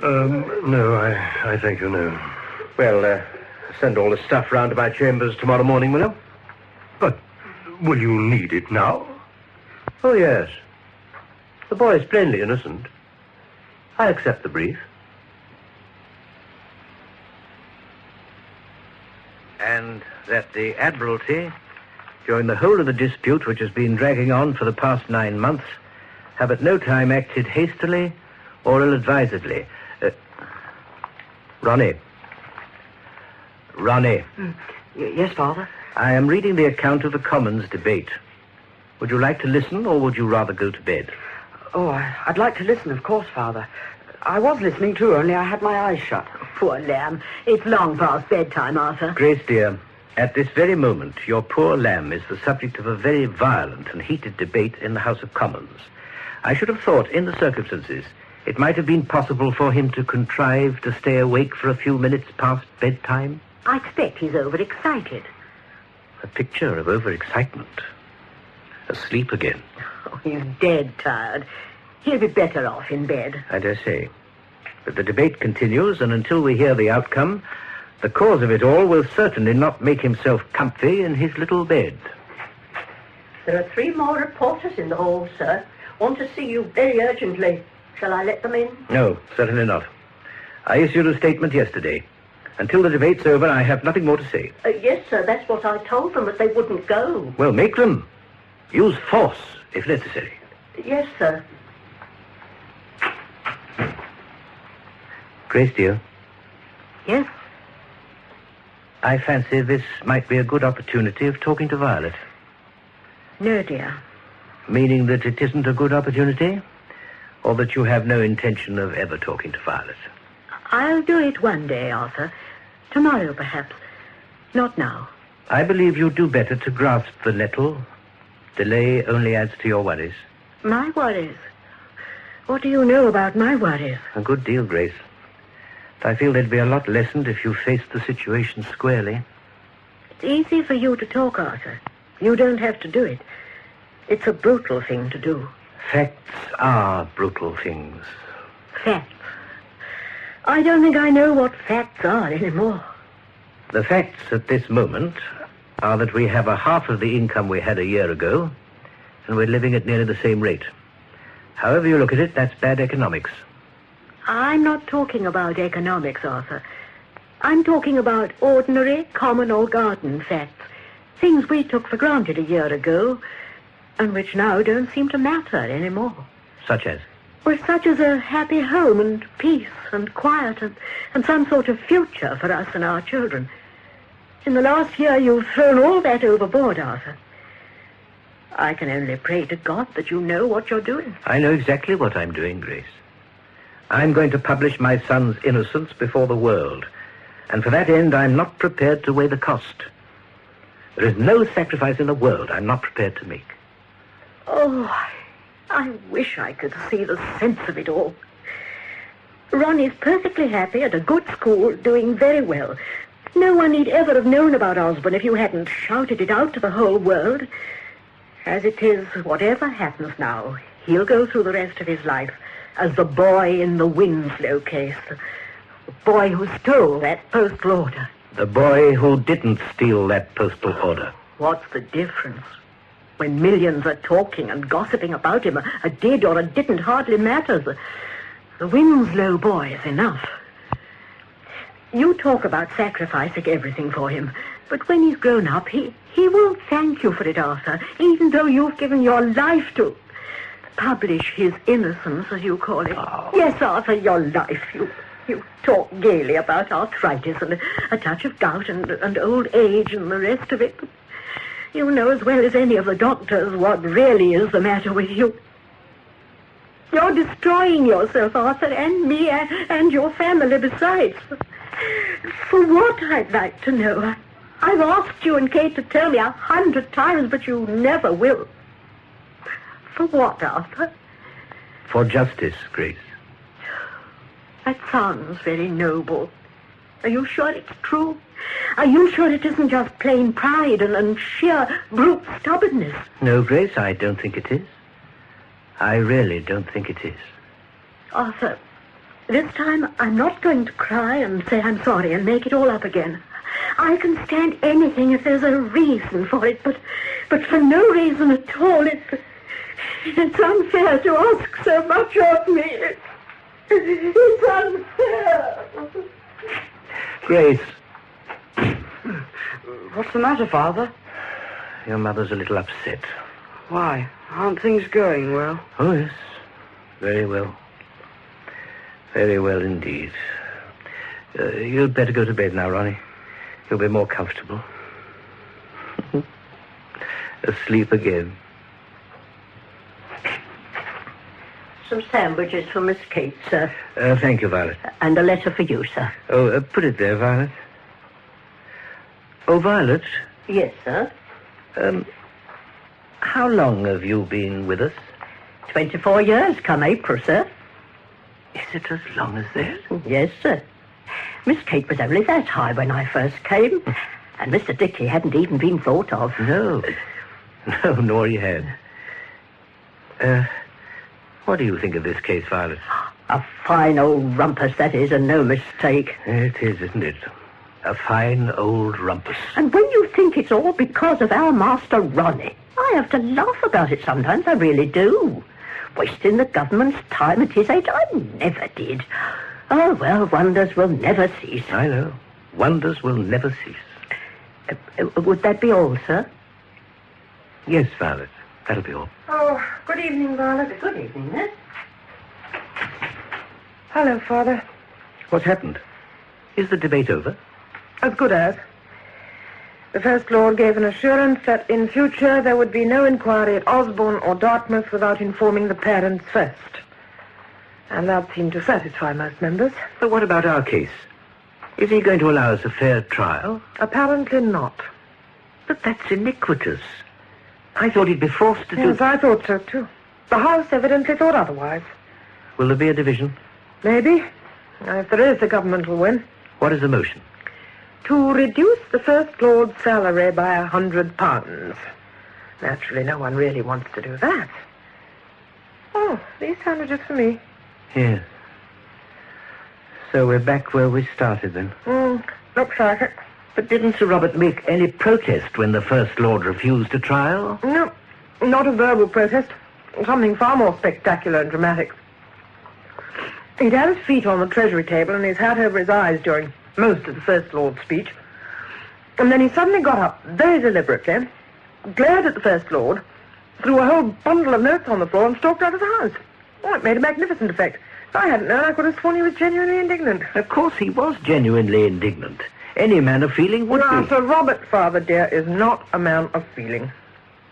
No, I thank you, no. Well, send all the stuff round to my chambers tomorrow morning, will you? But will you need it now? Oh, yes. The boy is plainly innocent. I accept the brief. And that the Admiralty, during the whole of the dispute which has been dragging on for the past 9 months, have at no time acted hastily or ill-advisedly. Ronnie. Yes, Father? I am reading the account of the Commons debate. Would you like to listen, or would you rather go to bed? Oh, I'd like to listen, of course, Father. I was listening, too, only I had my eyes shut. Poor lamb. It's long past bedtime, Arthur. Grace, dear, at this very moment, your poor lamb is the subject of a very violent and heated debate in the House of Commons. I should have thought, in the circumstances, it might have been possible for him to contrive to stay awake for a few minutes past bedtime. I expect he's overexcited. A picture of overexcitement. Asleep again. Oh, he's dead tired. He'll be better off in bed. I dare say. But the debate continues, and until we hear the outcome, the cause of it all will certainly not make himself comfy in his little bed. There are 3 more reporters in the hall, sir. Want to see you very urgently. Shall I let them in? No, certainly not. I issued a statement yesterday. Until the debate's over, I have nothing more to say. Yes, sir, that's what I told them, but they wouldn't go. Well, make them. Use force, if necessary. Yes, sir. Grace, dear. Yes? I fancy this might be a good opportunity of talking to Violet. No, dear. Meaning that it isn't a good opportunity? Or that you have no intention of ever talking to Violet? I'll do it one day, Arthur. Tomorrow, perhaps. Not now. I believe you do better to grasp the nettle. Delay only adds to your worries. My worries? What do you know about my worries? A good deal, Grace. I feel they'd be a lot lessened if you faced the situation squarely. It's easy for you to talk, Arthur. You don't have to do it. It's a brutal thing to do. Facts are brutal things. Facts. I don't think I know what facts are anymore. The facts at this moment are that we have a half of the income we had a year ago, and we're living at nearly the same rate. However you look at it, that's bad economics. I'm not talking about economics, Arthur. I'm talking about ordinary, common old garden facts. Things we took for granted a year ago, and which now don't seem to matter anymore. Such as? With such as a happy home and peace and quiet and some sort of future for us and our children. In the last year, you've thrown all that overboard, Arthur. I can only pray to God that you know what you're doing. I know exactly what I'm doing, Grace. I'm going to publish my son's innocence before the world. And for that end, I'm not prepared to weigh the cost. There is no sacrifice in the world I'm not prepared to make. Oh, I wish I could see the sense of it all. Ronnie's perfectly happy at a good school, doing very well. No one need ever have known about Osborne if you hadn't shouted it out to the whole world. As it is, whatever happens now, he'll go through the rest of his life as the boy in the Winslow case. The boy who stole that postal order. The boy who didn't steal that postal order. What's the difference? When millions are talking and gossiping about him, a did or a didn't hardly matters. The Winslow boy is enough. You talk about sacrificing everything for him, but when he's grown up, he won't thank you for it, Arthur, even though you've given your life to publish his innocence, as you call it. Oh. Yes, Arthur, your life. You talk gaily about arthritis and a touch of gout and old age and the rest of it. You know as well as any of the doctors what really is the matter with you. You're destroying yourself, Arthur, and me, and your family besides. For what, I'd like to know. I've asked you and Kate to tell me 100 times, but you never will. For what, Arthur? For justice, Grace. That sounds very noble. Are you sure it's true? Are you sure it isn't just plain pride and sheer brute stubbornness? No, Grace, I don't think it is. I really don't think it is. Arthur, this time I'm not going to cry and say I'm sorry and make it all up again. I can stand anything if there's a reason for it, but for no reason at all. It's unfair to ask so much of me. It's unfair. Grace. What's the matter, Father? Your mother's a little upset. Why? Aren't things going well? Oh, yes. Very well. Very well indeed. You'd better go to bed now, Ronnie. You'll be more comfortable. Asleep again. Some sandwiches for Miss Kate, sir. Thank you, Violet. And a letter for you, sir. Oh, put it there, Violet. Oh, Violet. Yes, sir. How long have you been with us? 24 years come April, sir. Is it as long as that? Yes, sir. Miss Kate was only that high when I first came, and Mr. Dickey hadn't even been thought of. No, nor he had. What do you think of this case, Violet? A fine old rumpus, that is, and no mistake. It is, isn't it? A fine old rumpus. And when you think it's all because of our master Ronnie, I have to laugh about it sometimes, I really do. Wasting the government's time at his age, I never did. Oh, well, wonders will never cease. I know. Wonders will never cease. Would that be all, sir? Yes, Violet. That'll be all. Oh, good evening, Violet. Good evening, miss. Hello, Father. What's happened? Is the debate over? As good as. The First Lord gave an assurance that in future there would be no inquiry at Osborne or Dartmouth without informing the parents first. And that seemed to satisfy most members. But what about our case? Is he going to allow us a fair trial? Apparently not. But that's iniquitous. I thought he'd be forced to do... Yes, I thought so, too. The House evidently thought otherwise. Will there be a division? Maybe. If there is, the government will win. What is the motion? To reduce the First Lord's salary by £100. Naturally, no one really wants to do that. Oh, these sandwiches for me. Yes. So we're back where we started, then? Looks like it. But didn't Sir Robert make any protest when the First Lord refused a trial? No, not a verbal protest. Something far more spectacular and dramatic. He'd had his feet on the Treasury table and his hat over his eyes during most of the First Lord's speech. And then he suddenly got up, very deliberately, glared at the First Lord, threw a whole bundle of notes on the floor and stalked out of the House. Oh, it made a magnificent effect. If I hadn't known, I could have sworn he was genuinely indignant. Of course he was genuinely indignant. Any man of feeling would No, be. Sir Robert, father dear, is not a man of feeling.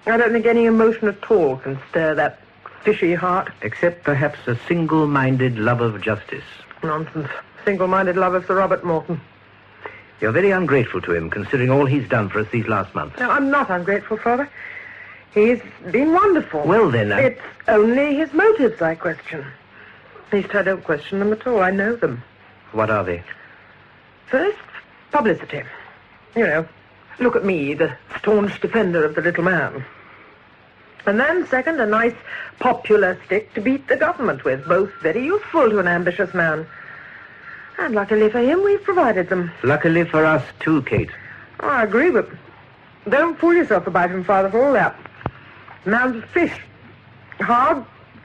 I don't think any emotion at all can stir that fishy heart. Except perhaps a single-minded love of justice. Nonsense. Single-minded love of Sir Robert Morton. You're very ungrateful to him, considering all he's done for us these last months. No, I'm not ungrateful, Father. He's been wonderful. Well, then, It's only his motives I question. At least I don't question them at all. I know them. What are they? First, publicity. You know, look at me, the staunch defender of the little man. And then, second, a nice popular stick to beat the government with, both very useful to an ambitious man. And luckily for him, we've provided them. Luckily for us, too, Kate. Oh, I agree, but don't fool yourself about him, Father, for all that. Man's a fish. Hard,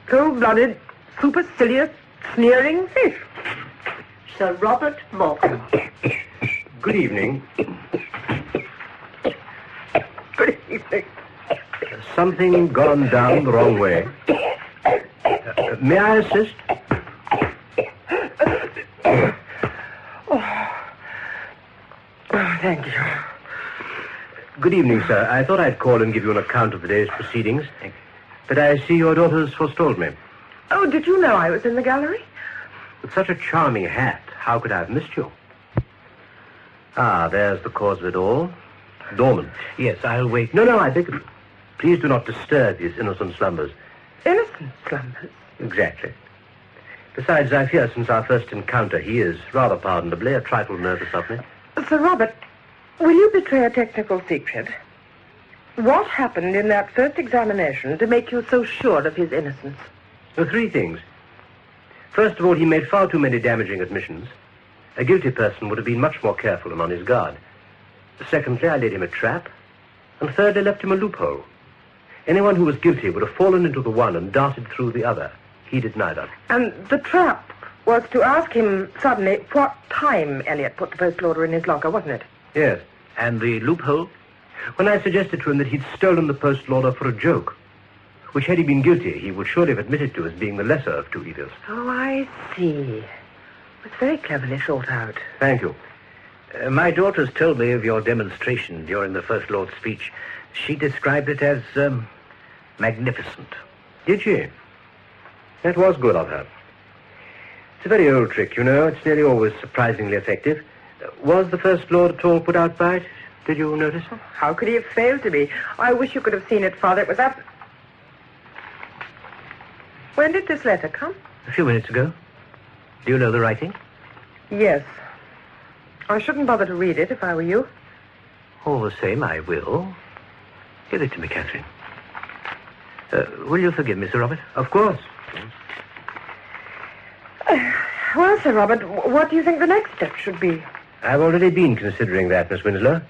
cold-blooded, supercilious, sneering fish. Sir Robert Morton. Good evening. Good evening. Something gone down the wrong way. May I assist? Oh, thank you. Good evening, sir. I thought I'd call and give you an account of the day's proceedings. But I see your daughter's forestalled me. Oh, did you know I was in the gallery? With such a charming hat, how could I have missed you? Ah, there's the cause of it all. Dormant. Yes, I'll wait. No, I beg of you. Please do not disturb his innocent slumbers. Innocent slumbers? Exactly. Besides, I fear since our first encounter, he is, rather pardonably, a trifle nervous of me. Sir Robert, will you betray a technical secret? What happened in that first examination to make you so sure of his innocence? Well, three things. First of all, he made far too many damaging admissions. A guilty person would have been much more careful and on his guard. Secondly, I laid him a trap. And thirdly, left him a loophole. Anyone who was guilty would have fallen into the one and darted through the other. He did neither. And the trap was to ask him suddenly what time Elliot put the postal order in his locker, wasn't it? Yes. And the loophole? When I suggested to him that he'd stolen the postal order for a joke, which had he been guilty, he would surely have admitted to as being the lesser of two evils. Oh, I see. It's very cleverly thought out. Thank you. My daughter's told me of your demonstration during the First Lord's speech. She described it as, magnificent. Did she? That was good of her. It's a very old trick, you know. It's nearly always surprisingly effective. Was the First Lord at all put out by it? Did you notice? How could he have failed to be? I wish you could have seen it, Father. It was up... When did this letter come? A few minutes ago. Do you know the writing? Yes. I shouldn't bother to read it if I were you. All the same, I will. Give it to me, Catherine. Will you forgive me, Sir Robert? Of course. Well, Sir Robert, what do you think the next step should be? I've already been considering that, Miss Winslow.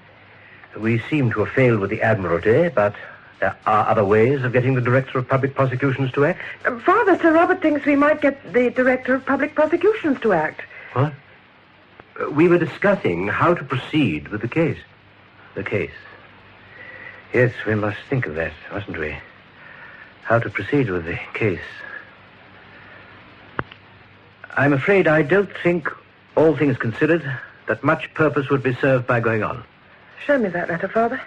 We seem to have failed with the Admiralty, but there are other ways of getting the Director of Public Prosecutions to act. Father, Sir Robert thinks we might get the Director of Public Prosecutions to act. What? We were discussing how to proceed with the case. The case. Yes, we must think of that, mustn't we? How to proceed with the case. I'm afraid I don't think, all things considered, that much purpose would be served by going on. Show me that letter, Father.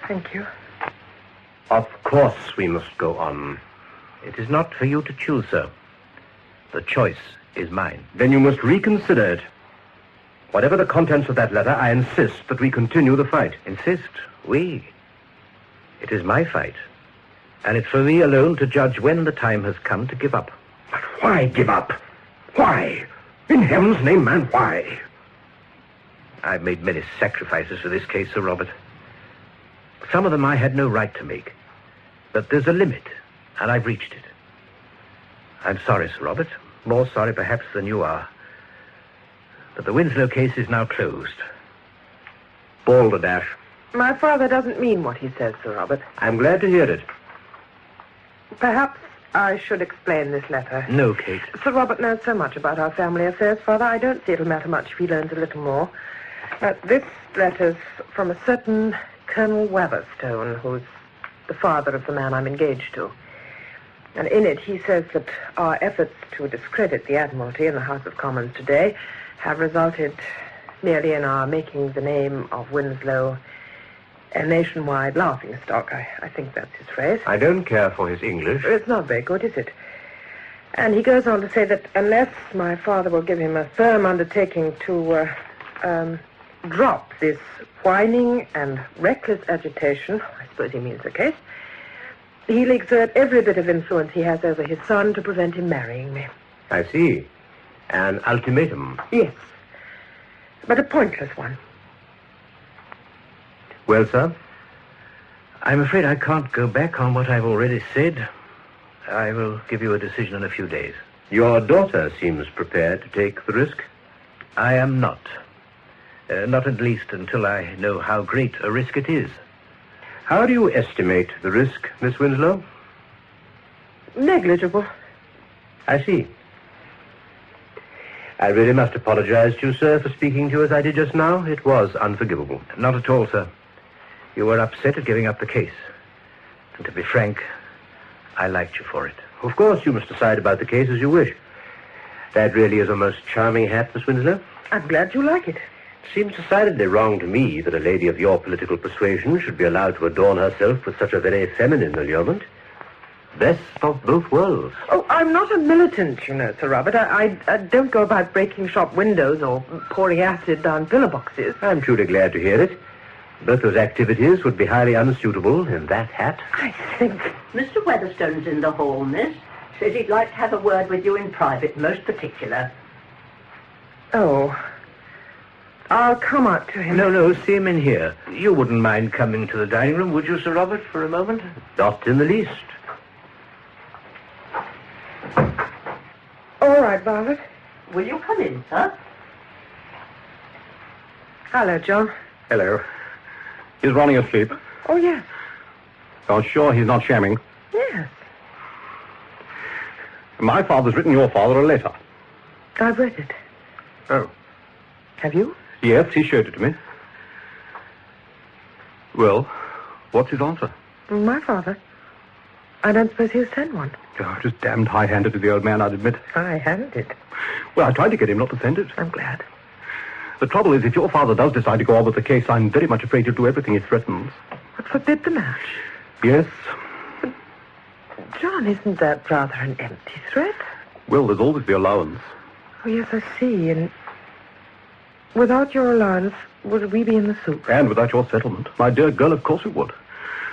Thank you. Of course we must go on. It is not for you to choose, sir. The choice is mine. Then you must reconsider it. Whatever the contents of that letter, I insist that we continue the fight. Insist? We? It is my fight. And it's for me alone to judge when the time has come to give up. But why give up? Why? In heaven's name, man, why? I've made many sacrifices for this case, Sir Robert. Some of them I had no right to make. But there's a limit, and I've reached it. I'm sorry, Sir Robert. More sorry, perhaps, than you are. But the Winslow case is now closed. Balderdash. My father doesn't mean what he says, Sir Robert. I'm glad to hear it. Perhaps I should explain this letter. No, Kate. Sir Robert knows so much about our family affairs, Father. I don't see it'll matter much if he learns a little more. This letter's from a certain Colonel Weatherstone, who's the father of the man I'm engaged to. And in it, he says that our efforts to discredit the Admiralty in the House of Commons today have resulted merely in our making the name of Winslow a nationwide laughingstock. I think that's his phrase. I don't care for his English. It's not very good, is it? And he goes on to say that unless my father will give him a firm undertaking to drop this whining and reckless agitation, I suppose he means the case, he'll exert every bit of influence he has over his son to prevent him marrying me. I see. An ultimatum. Yes. But a pointless one. Well, sir, I'm afraid I can't go back on what I've already said. I will give you a decision in a few days. Your daughter seems prepared to take the risk. I am not. Not at least until I know how great a risk it is. How do you estimate the risk, Miss Winslow? Negligible. I see. I really must apologize to you, sir, for speaking to you as I did just now. It was unforgivable. Not at all, sir. You were upset at giving up the case. And to be frank, I liked you for it. Of course, you must decide about the case as you wish. That really is a most charming hat, Miss Winslow. I'm glad you like it. It seems decidedly wrong to me that a lady of your political persuasion should be allowed to adorn herself with such a very feminine allurement. Best of both worlds. Oh, I'm not a militant, you know, Sir Robert. I don't go about breaking shop windows or pouring acid down pillar boxes. I'm truly glad to hear it. Both those activities would be highly unsuitable in that hat. I think... Mr. Weatherstone's in the hall, miss. Says he'd like to have a word with you in private, most particular. Oh. I'll come out to him. No, see him in here. You wouldn't mind coming to the dining room, would you, Sir Robert, for a moment? Not in the least. All right, Violet. Will you come in, sir? Hello, John. Hello. Is Ronnie asleep? Oh, yes. You're sure he's not shamming? Yes. My father's written your father a letter. I've read it. Oh. Have you? Yes, he showed it to me. Well, what's his answer? My father. I don't suppose he'll send one. Oh, just damned high-handed to the old man, I'd admit. High-handed? Well, I tried to get him not to send it. I'm glad. The trouble is, if your father does decide to go on with the case, I'm very much afraid he'll do everything he threatens. But forbid the match. Yes. But, John, isn't that rather an empty threat? Well, there's always the allowance. Oh, yes, I see. And without your allowance, would we be in the soup? And without your settlement. My dear girl, of course we would.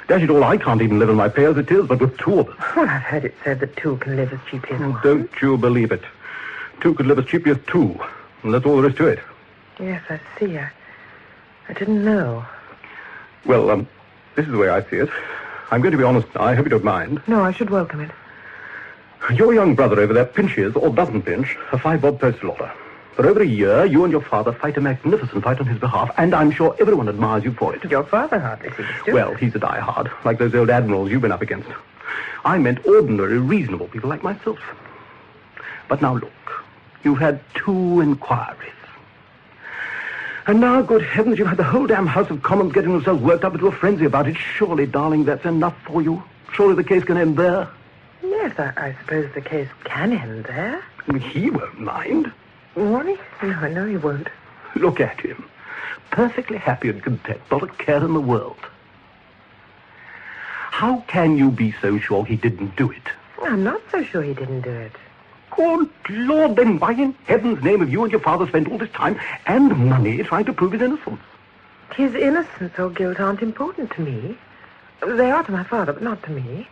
Dash it all, I can't even live on my pay as it is, but with two of us. Well, I've heard it said that two can live as cheaply as one. Don't you believe it. Two could live as cheaply as two. And that's all there is to it. Yes, I see. I didn't know. Well, this is the way I see it. I'm going to be honest now. I hope you don't mind. No, I should welcome it. Your young brother over there pinches, or doesn't pinch, a 5-bob postal order. For over a year, you and your father fight a magnificent fight on his behalf, and I'm sure everyone admires you for it. Your father hardly seems to. Well, he's a diehard, like those old admirals you've been up against. I meant ordinary, reasonable people like myself. But now look, you've had 2 inquiries. And now, good heavens, you've had the whole damn House of Commons getting themselves worked up into a frenzy about it. Surely, darling, that's enough for you. Surely the case can end there. Yes, I suppose the case can end there. He won't mind. Ronnie? No, he won't. Look at him. Perfectly happy and content, not a care in the world. How can you be so sure he didn't do it? I'm not so sure he didn't do it. Good Lord, then why in heaven's name have you and your father spent all this time and money trying to prove his innocence? His innocence or guilt aren't important to me. They are to my father, but not to me.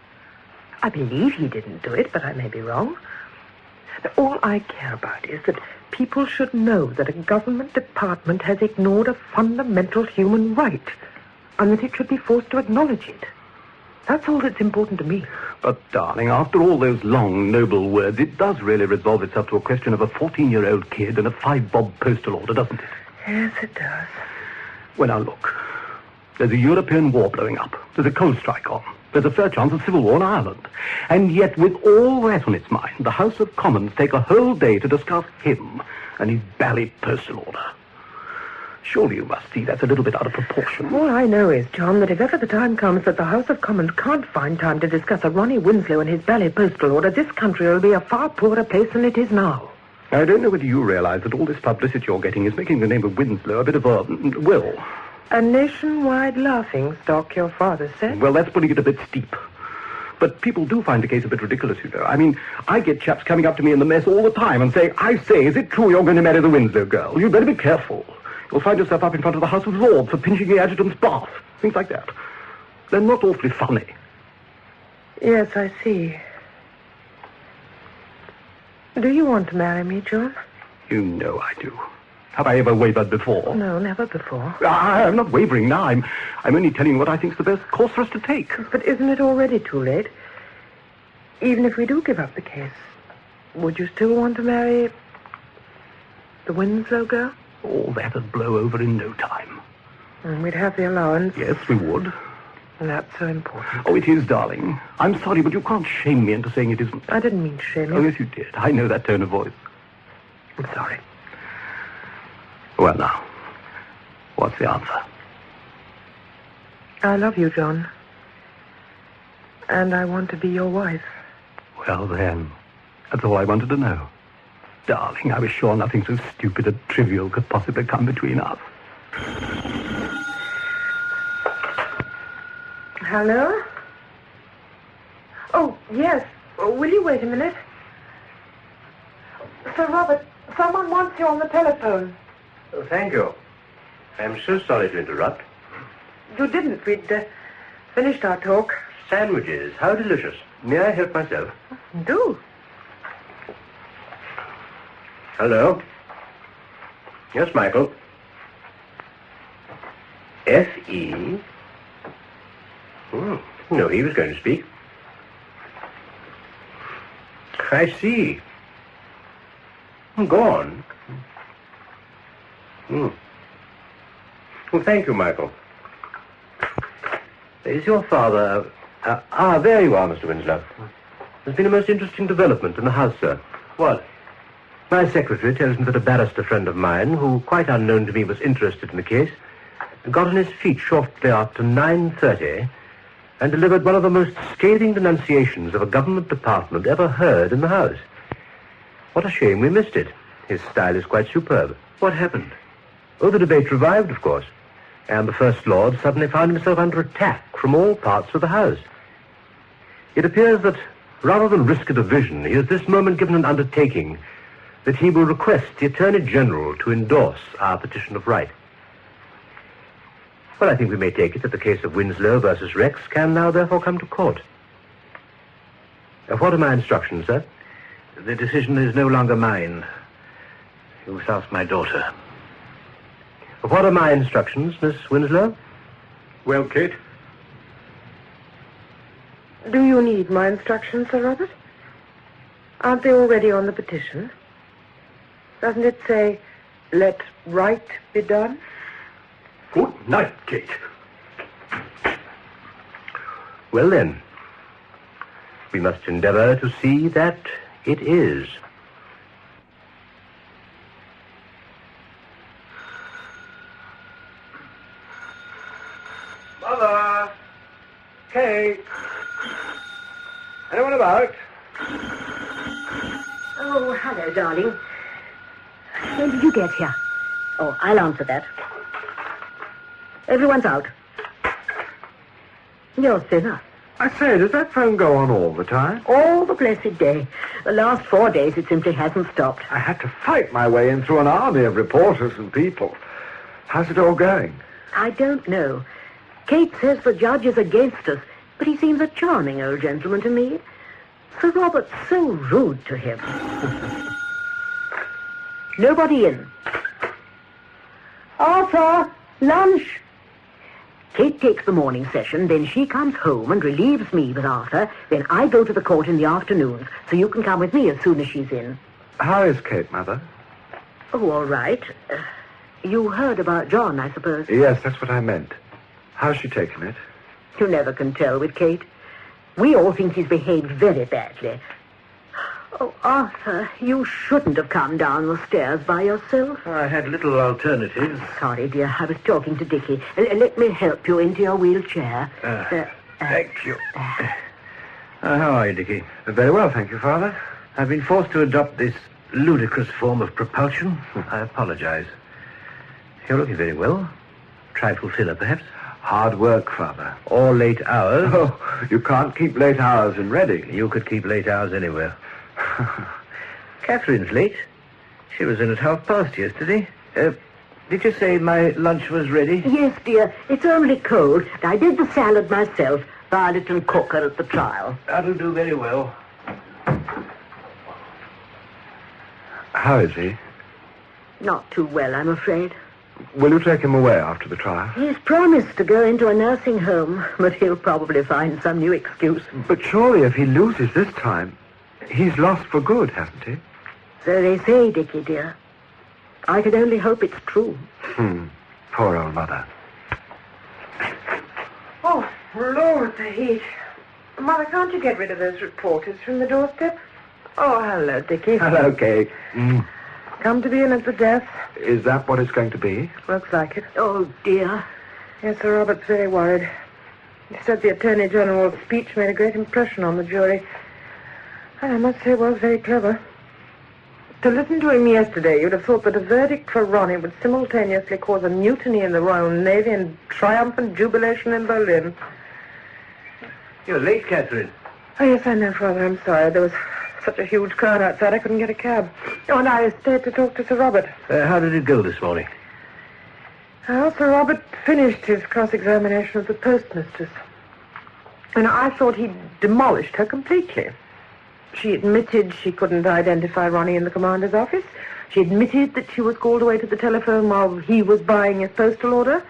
I believe he didn't do it, but I may be wrong. But all I care about is that people should know that a government department has ignored a fundamental human right, and that it should be forced to acknowledge it. That's all that's important to me. But, darling, after all those long, noble words, it does really resolve itself to a question of a 14-year-old kid and a 5-bob postal order, doesn't it? Yes, it does. Well, now, look. There's a European war blowing up. There's a coal strike on. There's a fair chance of civil war in Ireland. And yet, with all that on its mind, the House of Commons take a whole day to discuss him and his bally postal order. Surely you must see that's a little bit out of proportion. All I know is, John, that if ever the time comes that the House of Commons can't find time to discuss a Ronnie Winslow and his ballet postal order, this country will be a far poorer place than it is now. I don't know whether you realize that all this publicity you're getting is making the name of Winslow a bit of a, A nationwide laughingstock, your father said. Well, that's putting it a bit steep. But people do find the case a bit ridiculous, you know. I mean, I get chaps coming up to me in the mess all the time and saying, I say, is it true you're going to marry the Winslow girl? You'd better be careful. You'll find yourself up in front of the House of Lords for pinching the adjutant's bath. Things like that. They're not awfully funny. Yes, I see. Do you want to marry me, John? You know I do. Have I ever wavered before? No, never before. I'm not wavering now. I'm only telling you what I think's the best course for us to take. But isn't it already too late? Even if we do give up the case, would you still want to marry the Winslow girl? All that would blow over in no time. And we'd have the allowance. Yes, we would. And that's so important. Oh, it is, darling. I'm sorry, but you can't shame me into saying it isn't. I didn't mean shame you. Oh, yes, you did. I know that tone of voice. I'm sorry. Well, now, what's the answer? I love you, John. And I want to be your wife. Well, then, that's all I wanted to know. Darling, I was sure nothing so stupid and trivial could possibly come between us. Hello? Oh, yes. Will you wait a minute? Sir Robert, someone wants you on the telephone. Oh, thank you. I'm so sorry to interrupt. You didn't. We'd finished our talk. Sandwiches, how delicious. May I help myself? Do. Hello? Yes, Michael. F.E.? No, he was going to speak. I see. Go on. Well, thank you, Michael. Is your father... there you are, Mr. Winslow. There's been a most interesting development in the house, sir. What? My secretary tells me that a barrister friend of mine, who, quite unknown to me, was interested in the case, got on his feet shortly after 9:30 and delivered one of the most scathing denunciations of a government department ever heard in the House. What a shame we missed it. His style is quite superb. What happened? Oh, the debate revived, of course, and the First Lord suddenly found himself under attack from all parts of the House. It appears that, rather than risk a division, he has this moment given an undertaking that he will request the Attorney General to endorse our petition of right. Well, I think we may take it that the case of Winslow versus Rex can now therefore come to court. What are my instructions, sir? The decision is no longer mine. You must ask my daughter. What are my instructions, Miss Winslow? Well, Kate? Do you need my instructions, Sir Robert? Aren't they already on the petition? Doesn't it say, let right be done? Good night, Kate. Well, then, we must endeavor to see that it is. Mother! Kate! Anyone about? Oh, hello, darling. When did you get here? Oh, I'll answer that. Everyone's out. You're thinner. I say, does that phone go on all the time? All the blessed day. The last 4 days, it simply hasn't stopped. I had to fight my way in through an army of reporters and people. How's it all going? I don't know. Kate says the judge is against us, but he seems a charming old gentleman to me. Sir Robert's so rude to him. Nobody in. Arthur, lunch. Kate takes the morning session, then she comes home and relieves me with Arthur. Then I go to the court in the afternoons, so you can come with me as soon as she's in. How is Kate, Mother? Oh, all right. You heard about John, I suppose. Yes, that's what I meant. How's she taken it? You never can tell with Kate. We all think he's behaved very badly. Oh, Arthur, you shouldn't have come down the stairs by yourself. I had little alternatives. Sorry, dear. I was talking to Dickie. Let me help you into your wheelchair. Thank you. How are you, Dickie? Very well, thank you, Father. I've been forced to adopt this ludicrous form of propulsion. I apologize. You're looking very well. Trifle thinner, perhaps? Hard work, Father. Or late hours. Oh, you can't keep late hours in Reading. You could keep late hours anywhere. Catherine's late. She was in at past yesterday. Did you say my lunch was ready? Yes, dear. It's only cold. I did the salad myself. Violet and Cooker at the trial. That'll do very well. How is he? Not too well, I'm afraid. Will you take him away after the trial? He's promised to go into a nursing home, but he'll probably find some new excuse. But surely if he loses this time, he's lost for good, hasn't he? So they say, Dickie, dear. I can only hope it's true. Poor old mother. Oh, Lord, the heat. Mother, can't you get rid of those reporters from the doorstep? Oh, hello, Dickie. Hello, Kate. Come to be in at the death. Is that what it's going to be? Looks like it. Oh, dear. Yes, Sir Robert's very worried. He said the Attorney General's speech made a great impression on the jury. And I must say it was very clever. To listen to him yesterday, you'd have thought that a verdict for Ronnie would simultaneously cause a mutiny in the Royal Navy and triumphant jubilation in Berlin. You're late, Catherine. Oh, yes, I know, Father. I'm sorry. There was such a huge crowd outside, I couldn't get a cab. Oh, and I stayed to talk to Sir Robert. How did it go this morning? Well, Sir Robert finished his cross-examination of the postmistress. And I thought he'd demolished her completely. She admitted she couldn't identify Ronnie in the commander's office. She admitted that she was called away to the telephone while he was buying his postal order,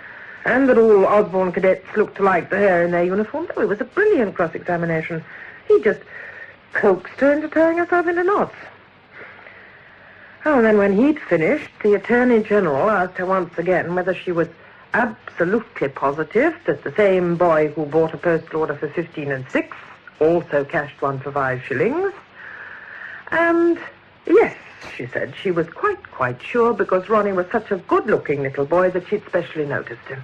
and that all Osborne cadets looked alike, the hair in their uniform. Oh, it was a brilliant cross-examination. He just coaxed her into tying herself into knots. Oh, and then when he'd finished, the Attorney General asked her once again whether she was absolutely positive that the same boy who bought a postal order for 15 6 also cashed one for 5 shillings. And yes, she said, she was quite sure because Ronnie was such a good-looking little boy that she'd specially noticed him.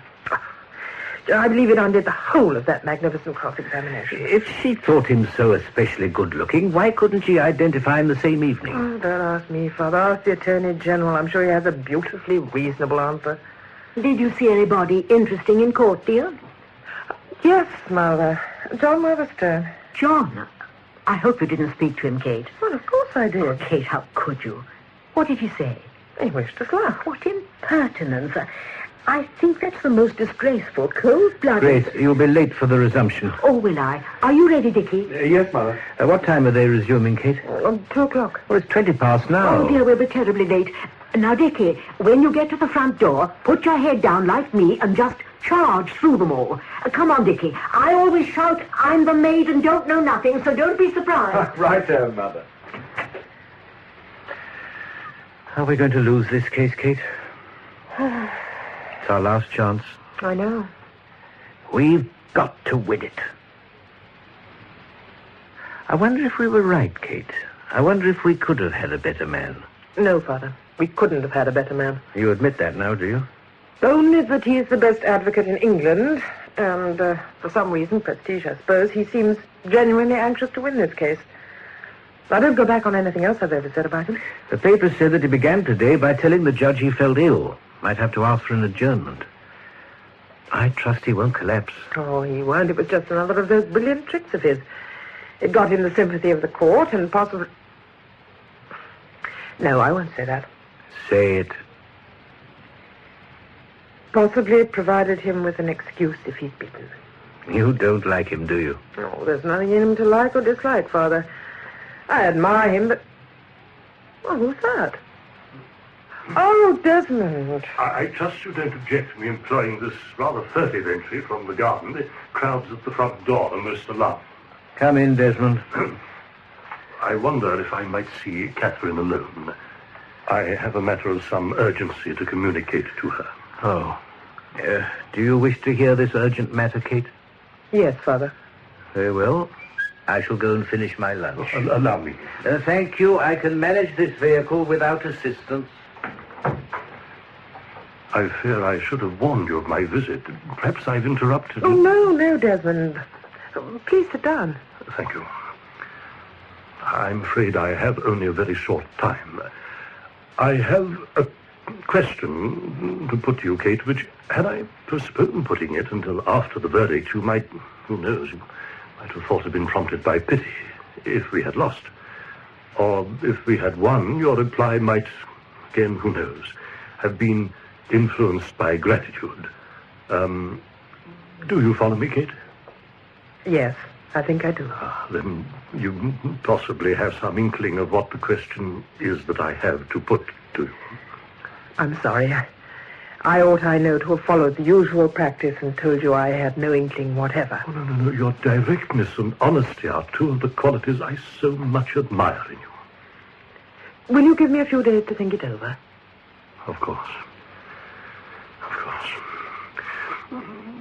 I believe it undid the whole of that magnificent cross-examination. If she thought him so especially good-looking, why couldn't she identify him the same evening? Oh, don't ask me, Father. Ask the Attorney General. I'm sure he has a beautifully reasonable answer. Did you see anybody interesting in court, dear? Yes, Mother. John Weatherstone. John? I hope you didn't speak to him, Kate. Well, of course I did. Oh, Kate, how could you? What did he say? He wished us luck. What impertinence. I think that's the most disgraceful, cold-blooded... Grace, you'll be late for the resumption. Oh, will I? Are you ready, Dickie? Yes, Mother. What time are they resuming, Kate? 2 o'clock. Well, it's 20 past now. Oh, dear, we'll be terribly late. Now, Dickie, when you get to the front door, put your head down like me and just charge through them all. Come on, Dickie. I always shout, I'm the maid and don't know nothing, so don't be surprised. Right there, Mother. Are we going to lose this case, Kate? It's our last chance. I know. We've got to win it. I wonder if we were right, Kate. I wonder if we could have had a better man. No, Father. We couldn't have had a better man. You admit that now, do you? Only that he is the best advocate in England, and for some reason, prestige, I suppose, he seems genuinely anxious to win this case. I don't go back on anything else I've ever said about him. The paper said that he began today by telling the judge he felt ill. Might have to ask for an adjournment. I trust he won't collapse. Oh, he won't. It was just another of those brilliant tricks of his. It got him the sympathy of the court and possibly... No, I won't say that. Say it. Possibly provided him with an excuse if he's beaten. You don't like him, do you? Oh, there's nothing in him to like or dislike, Father. I admire him, but... Oh, who's that? Oh, Desmond. I trust you don't object to me employing this rather furtive entry from the garden. The crowds at the front door are most alarmed. Come in, Desmond. I wonder if I might see Catherine alone. I have a matter of some urgency to communicate to her. Oh. Do you wish to hear this urgent matter, Kate? Yes, Father. Very well. I shall go and finish my lunch. Allow me. Thank you. I can manage this vehicle without assistance. I fear I should have warned you of my visit. Perhaps I've interrupted. Oh, no, Desmond. Please sit down. Thank you. I'm afraid I have only a very short time. I have a question to put to you, Kate, which, had I postponed putting it until after the verdict, you might, who knows, you might have thought had been prompted by pity if we had lost. Or if we had won, your reply might, again, who knows, have been influenced by gratitude. Do you follow me, Kate? Yes, I think I do. Then you possibly have some inkling of what the question is that I have to put to you. I'm sorry. I ought, I know, to have followed the usual practice and told you I had no inkling whatever. Oh, no. Your directness and honesty are two of the qualities I so much admire in you. Will you give me a few days to think it over? Of course.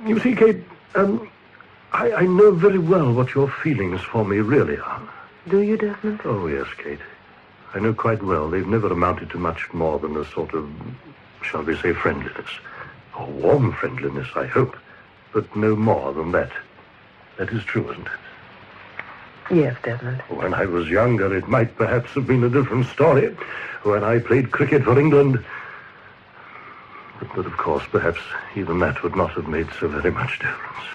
You see, Kate, I know very well what your feelings for me really are. Do you, Desmond? Oh, yes, Kate. I know quite well they've never amounted to much more than a sort of, shall we say, friendliness. A warm friendliness, I hope. But no more than that. That is true, isn't it? Yes, Desmond. When I was younger, it might perhaps have been a different story. When I played cricket for England. But of course, perhaps even that would not have made so very much difference.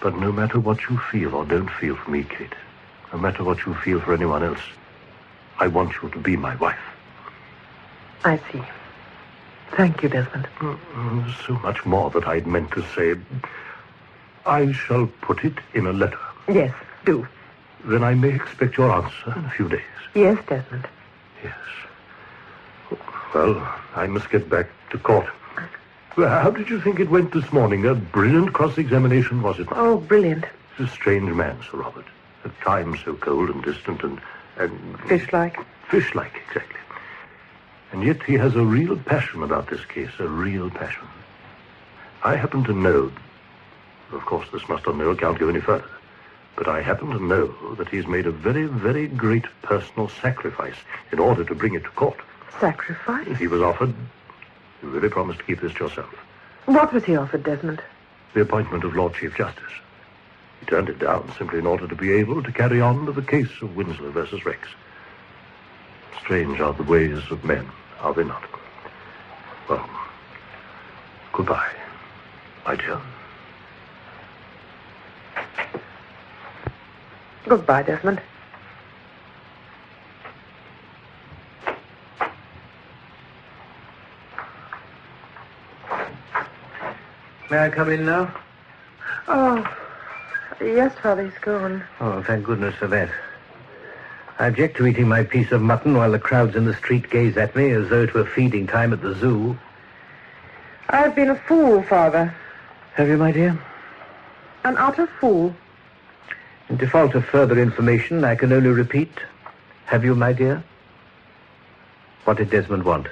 But no matter what you feel or don't feel for me, Kate, no matter what you feel for anyone else, I want you to be my wife. I see. Thank you, Desmond. There's so much more that I'd meant to say. I shall put it in a letter. Yes, do. Then I may expect your answer in a few days. Yes, Desmond. Yes. Well, I must get back to court. Well, how did you think it went this morning? A brilliant cross-examination, was it not? Oh, brilliant. He's a strange man, Sir Robert. At times so cold and distant and Fish-like? Fish-like, exactly. And yet he has a real passion about this case, a real passion. I happen to know, of course this must on no account go any further, but I happen to know that he's made a very, very great personal sacrifice in order to bring it to court. Sacrifice? He was offered, you really promised to keep this to yourself, What was he offered, Desmond? the appointment of Lord Chief Justice. He turned it down simply in order to be able to carry on with the case of Winslow versus Rex. Strange are the ways of men, are they not? Well, goodbye, my dear. Goodbye, Desmond. May I come in now? Oh, yes, Father, he's gone. Oh, thank goodness for that. I object to eating my piece of mutton while the crowds in the street gaze at me as though it were feeding time at the zoo. I've been a fool, Father. Have you, my dear? An utter fool. In default of further information, I can only repeat, have you, my dear? What did Desmond want?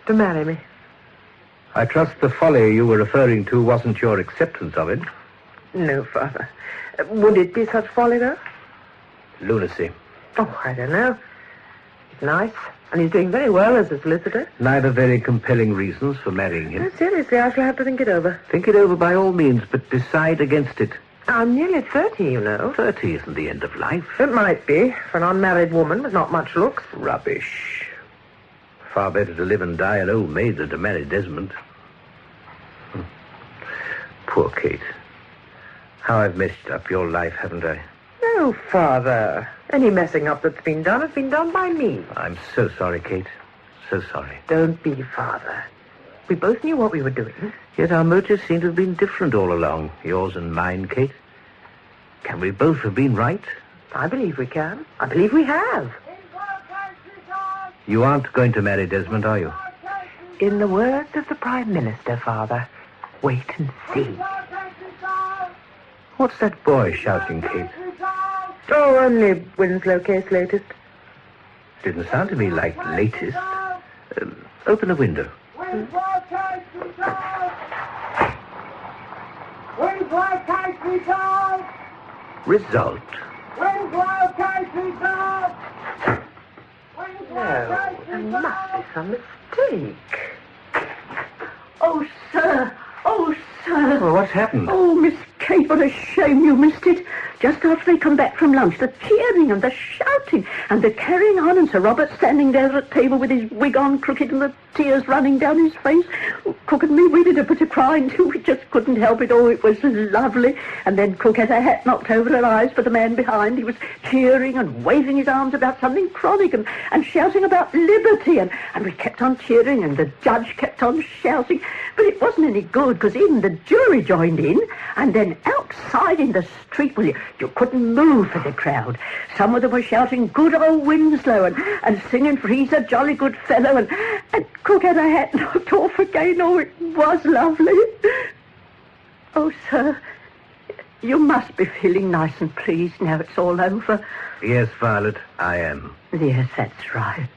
To marry me. I trust the folly you were referring to wasn't your acceptance of it. No, Father. Would it be such folly, though? Lunacy. Oh, I don't know. He's nice, and he's doing very well as a solicitor. Neither very compelling reasons for marrying him. No, seriously, I shall have to think it over. Think it over by all means, but decide against it. I'm nearly 30, you know. 30 isn't the end of life. It might be, for an unmarried woman with not much looks. Rubbish. Far better to live and die an old maid than to marry Desmond. Poor Kate. How I've messed up your life, haven't I? No, Father. Any messing up that's been done has been done by me. I'm so sorry, Kate. So sorry. Don't be, Father. We both knew what we were doing. Yet our motives seem to have been different all along. Yours and mine, Kate. Can we both have been right? I believe we can. I believe we have. You aren't going to marry Desmond, are you? In the words of the Prime Minister, Father, wait and see. What's that boy shouting, Kate? Oh, only Winslow case latest. Didn't sound to me like latest. Open the window. Result? Winslow, Casey, dog! No, there must be some mistake. Oh, sir. Oh, sir. Well, what's happened? Oh, Miss Kate, what a shame you missed it. Just after they come back from lunch, the cheering and the shouting and the carrying on, and Sir Robert standing there at table with his wig on crooked and the tears running down his face. Cook and me, we did a bit of crying too. We just couldn't help it. Oh, it was lovely. And then Cook had her hat knocked over her eyes for the man behind. He was cheering and waving his arms about something chronic and shouting about liberty. And we kept on cheering and the judge kept on shouting. But it wasn't any good because even the jury joined in. And then outside in the street, well, you couldn't move for the crowd. Some of them were shouting, good old Winslow, and singing, for he's a jolly good fellow. And Cook had her hat knocked off again. Oh, it was lovely. Oh, sir, you must be feeling nice and pleased now it's all over. Yes, Violet, I am. Yes, that's right.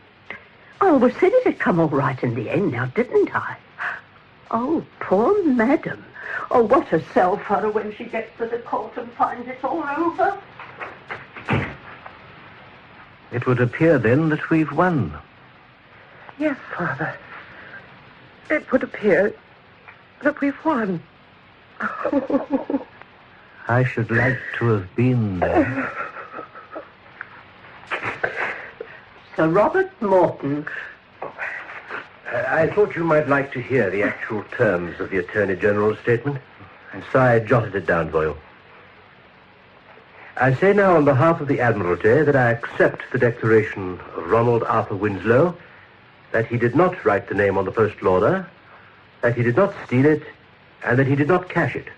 I always said it'd come all right in the end now, didn't I? Oh, poor madam. Oh, what a sell for her when she gets to the court and finds it's all over. It would appear, then, that we've won. Yes, Father. It would appear that we've won. I should like to have been there. Sir Robert Morton. I thought you might like to hear the actual terms of the Attorney General's statement, and so I jotted it down for you. I say now on behalf of the Admiralty that I accept the declaration of Ronald Arthur Winslow that he did not write the name on the postal order, that he did not steal it, and that he did not cash it,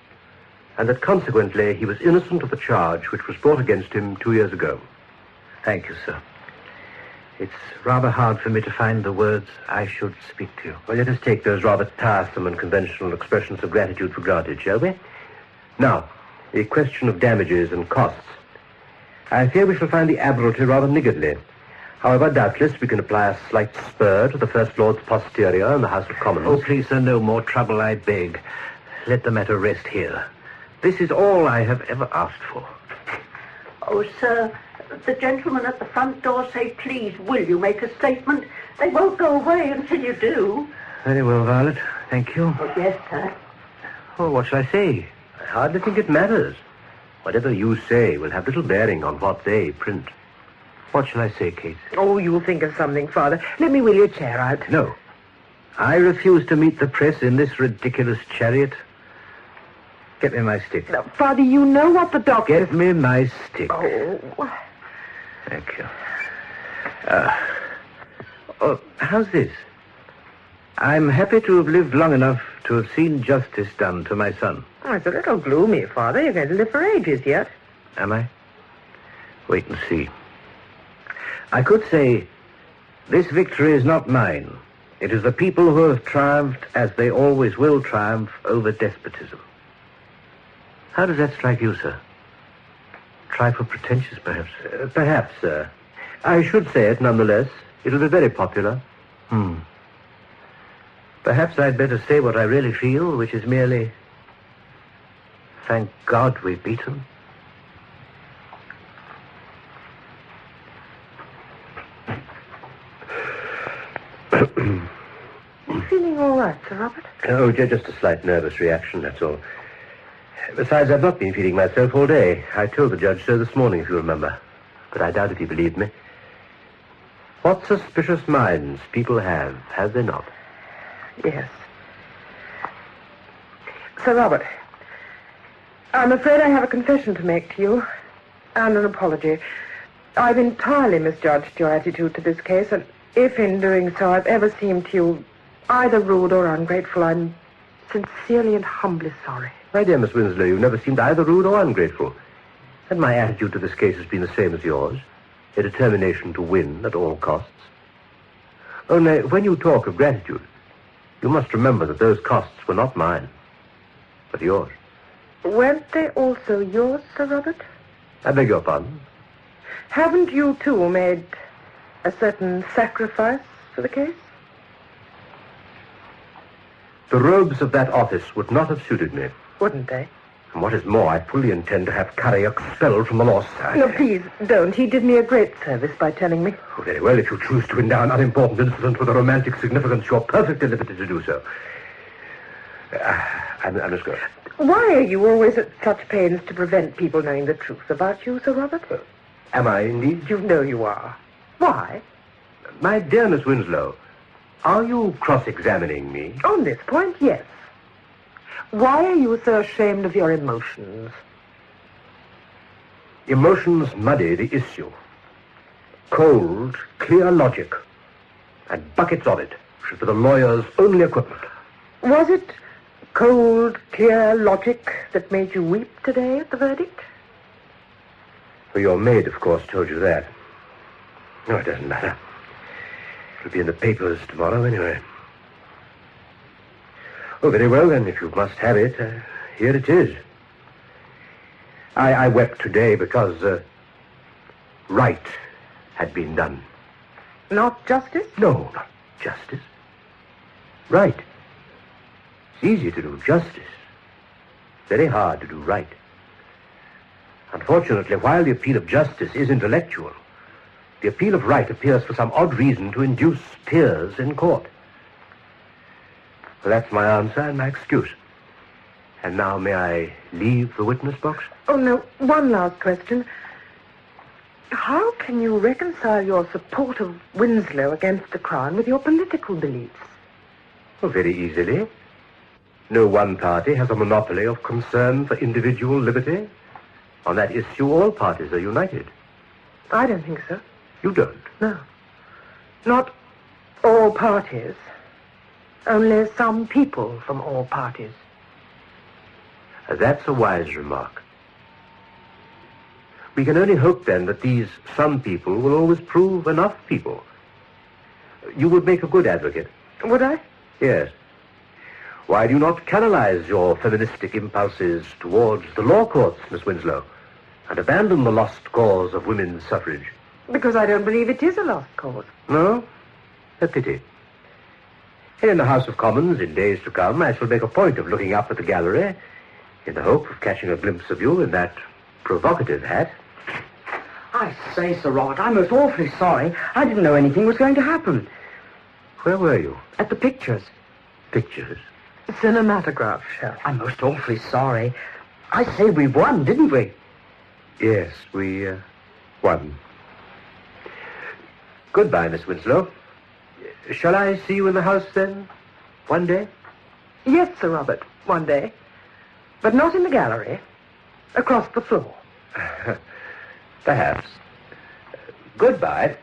and that consequently he was innocent of the charge which was brought against him 2 years ago. Thank you, sir. It's rather hard for me to find the words I should speak to you. Well, let us take those rather tiresome and conventional expressions of gratitude for granted, shall we? Now, the question of damages and costs. I fear we shall find the Admiralty rather niggardly. However, doubtless we can apply a slight spur to the First Lord's posterior in the House of Commons. Oh, please, sir, no more trouble, I beg. Let the matter rest here. This is all I have ever asked for. Oh, sir, the gentlemen at the front door say, please, will you make a statement? They won't go away until you do. Very well, Violet. Thank you. Oh, yes, sir. Oh, what shall I say? I hardly think it matters. Whatever you say will have little bearing on what they print. What shall I say, Kate? Oh, you'll think of something, Father. Let me wheel your chair out. No. I refuse to meet the press in this ridiculous chariot. Get me my stick. Now, Father, you know what the doctor... Get me my stick. Oh. Thank you. How's this? I'm happy to have lived long enough to have seen justice done to my son. Oh, it's a little gloomy, Father. You're going to live for ages yet. Am I? Wait and see. I could say, this victory is not mine. It is the people who have triumphed, as they always will triumph, over despotism. How does that strike you, sir? Trifle pretentious, perhaps? Perhaps, sir. I should say it nonetheless. It'll be very popular. Perhaps I'd better say what I really feel, which is merely, thank God we beat him. You feeling all right, Sir Robert? Oh, just a slight nervous reaction, that's all. Besides, I've not been feeling myself all day. I told the judge so this morning, if you remember. But I doubt if he believed me. What suspicious minds people have they not? Yes. Sir Robert, I'm afraid I have a confession to make to you, and an apology. I've entirely misjudged your attitude to this case, and if in doing so I've ever seemed to you either rude or ungrateful, I'm sincerely and humbly sorry. My dear Miss Winslow, you've never seemed either rude or ungrateful. And my attitude to this case has been the same as yours, a determination to win at all costs. Only, when you talk of gratitude, you must remember that those costs were not mine, but yours. Weren't they also yours, Sir Robert? I beg your pardon? Haven't you, too, made a certain sacrifice for the case? The robes of that office would not have suited me. Wouldn't they? And what is more, I fully intend to have Curry expelled from the law society. No, please, don't. He did me a great service by telling me. Oh, very well, if you choose to endow an unimportant incident with a romantic significance, you're perfectly liberty to do so. I must go. Why are you always at such pains to prevent people knowing the truth about you, Sir Robert? Am I indeed? You know you are. Why? My dear Miss Winslow, are you cross-examining me? On this point, yes. Why are you so ashamed of your emotions? Emotions muddy the issue. Cold, clear logic, and buckets of it should be the lawyer's only equipment. Was it cold, clear logic that made you weep today at the verdict? Well, your maid, of course, told you that. No, it doesn't matter. It'll be in the papers tomorrow, anyway. Oh, very well, then, if you must have it, here it is. I wept today because right had been done. Not justice? No, not justice. Right. It's easy to do justice. Very hard to do right. Unfortunately, while the appeal of justice is intellectual, the appeal of right appears for some odd reason to induce tears in court. Well, that's my answer and my excuse. And now may I leave the witness box? Oh, no. One last question. How can you reconcile your support of Winslow against the Crown with your political beliefs? Oh, very easily. No one party has a monopoly of concern for individual liberty. On that issue, all parties are united. I don't think so. You don't? No. Not all parties. Only some people from all parties. That's a wise remark. We can only hope, then, that these some people will always prove enough people. You would make a good advocate. Would I? Yes. Why do you not canalize your feministic impulses towards the law courts, Miss Winslow, and abandon the lost cause of women's suffrage? Because I don't believe it is a lost cause. No? A pity. Here in the House of Commons, in days to come, I shall make a point of looking up at the gallery in the hope of catching a glimpse of you in that provocative hat. I say, Sir Robert, I'm most awfully sorry. I didn't know anything was going to happen. Where were you? At the pictures. Pictures? Cinematograph show. I'm most awfully sorry. I say we won, didn't we? Yes, we won. Goodbye, Miss Winslow. Shall I see you in the house, then, one day? Yes, Sir Robert, one day. But not in the gallery. Across the floor. Perhaps. Goodbye.